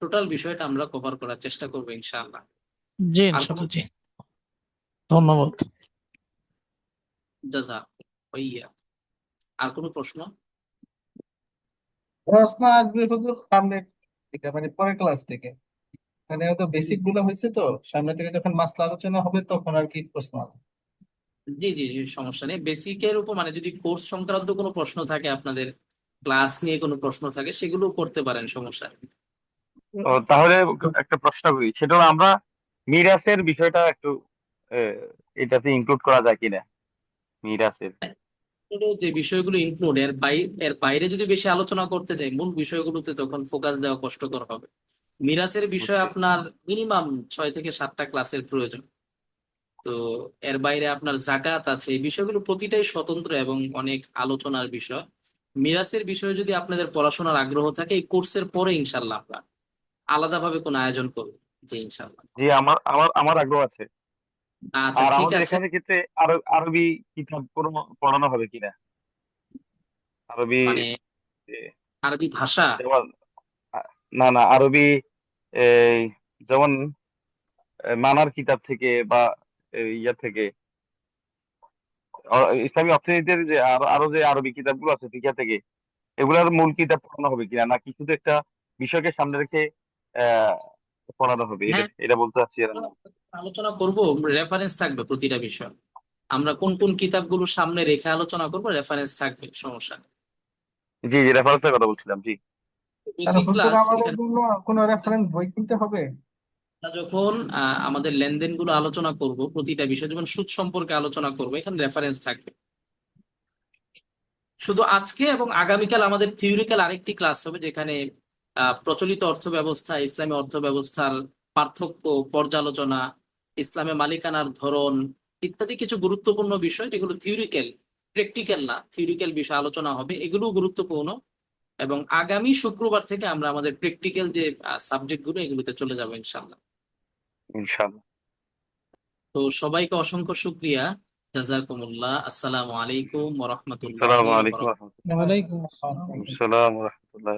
টোটাল বিষয়টা আমরা কভার করার চেষ্টা করবো ইনশাআল্লাহ। জি, আর কোনো ইনশাল্লাহ। জি, ধন্যবাদ। জাযা ভাইয়া, আর কোনো প্রশ্ন? প্রশ্ন আসবে হুজুর সামনে থেকে, মানে পরের ক্লাস থেকে। মানে হয়তো বেসিক গুলো হয়েছে, তো সামনে থেকে যখন মাসলা আলোচনা হবে তখন আর কি প্রশ্ন আসবে। জি জি জি, সমস্যা নেই। বেসিকের উপর মানে যদি কোর্স সংক্রান্ত কোনো প্রশ্ন থাকে আপনাদের, ক্লাস নিয়ে কোনো প্রশ্ন থাকে, সেগুলো করতে পারেন, সমস্যা নেই। ও, তাহলে একটা প্রশ্ন করি, সেটা হলো আমরা মিরাসের বিষয়টা একটু আহ, এটাতে ইনক্লুড করা যায় কিনা, মিরাসের। আসলে যে বিষয়গুলো ইনক্লুড, এর বাইরে যদি বেশি আলোচনা করতে যাই মূল বিষয়গুলোতে, তখন ফোকাস দেওয়া কষ্টকর হবে। মিরাসের বিষয়ে বুঝছি। আপনার মিনিমাম 6 থেকে 7টা ক্লাসের প্রয়োজন। তো এর বাইরে আপনার জাকাত আছে, এই বিষয়গুলো প্রতিটাই স্বতন্ত্র এবং অনেক আলোচনার বিষয়। মিরাসের বিষয়ে যদি আপনাদের পড়াশোনার আগ্রহ থাকে এই কোর্সের পরে ইনশাল্লাহ আমরা আলাদাভাবে কোনো আয়োজন করবো। জি ইনশাল্লাহ। জি, আমার আগ্রহ আছে। আচ্ছা আর ঠিক আমাদের আছে। এখানে ক্ষেত্রে আরবি কিতাব কোনো পড়ানো হবে কিনা? আরবি, মানে এ, আরবি ভাষা। যেমন না না আরবি, এই যেমন মানার কিতাব থেকে বা ইয়া থেকে, ইসলামী অর্থনীতির যে আরো আরো যে আরবি কিতাবগুলো আছে ফিকহ থেকে, এগুলার মূল কিতাব পড়ানো হবে কিনা, নাকি শুধু একটা বিষয়কে সামনে রেখে আহ পড়ানো হবে, এটা হ্যাঁ, এটা বলতে চাচ্ছি আর আমরা কি। আলোচনা করব, রেফারেন্স থাকবে প্রতিটা বিষয়। আমরা কোন কোন কিতাবগুলো সামনে রেখে আলোচনা করব, রেফারেন্স থাকবে, সমস্যা নেই। জি জি, রেফারেন্সের কথা বলছিলাম, জি। তাহলে বেসিক হুজুর ক্লাস আমাদের এখানে জন্য কোনো রেফারেন্স বই কিনতে হবে? আমরা যখন আমাদের লেনদেনগুলো আলোচনা করব, প্রতিটা বিষয় যেমন সুদ সম্পর্কে আলোচনা করব, এখানে রেফারেন্স থাকবে। শুধু আজকে এবং আগামীকাল আমাদের থিওরিক্যাল আরেকটি ক্লাস হবে, যেখানে প্রচলিত অর্থ ব্যবস্থা, ইসলামী অর্থ ব্যবস্থার পার্থক্য, পর্যালোচনা, ইসলামে মালিকানার ধরন ইত্যাদি কিছু গুরুত্বপূর্ণ বিষয়, যেগুলো থিওরিক্যাল, প্র্যাকটিক্যাল না, থিওরিক্যাল বিষয় আলোচনা হবে, এগুলো গুরুত্বপূর্ণ। এবং আগামী শুক্রবার থেকে আমরা আমাদের প্র্যাকটিক্যাল যে সাবজেক্ট গুলো, এগুলোতে চলে যাবো ইনশাল্লাহ। ইনশাআল্লাহ। তো সবাইকে অসংখ্য শুক্রিয়া। জাযাকুমুল্লাহ। আসসালামু আলাইকুম ওয়া রাহমাতুল্লাহি আসসালামু ওয়া আলাইকুম বারাকাতুহু। রহমতুল্লাহ। ওয়ালাইকুম আসসালাম। আসসালামু আলাইকুম। আসসালামু রহমতুল্লাহ।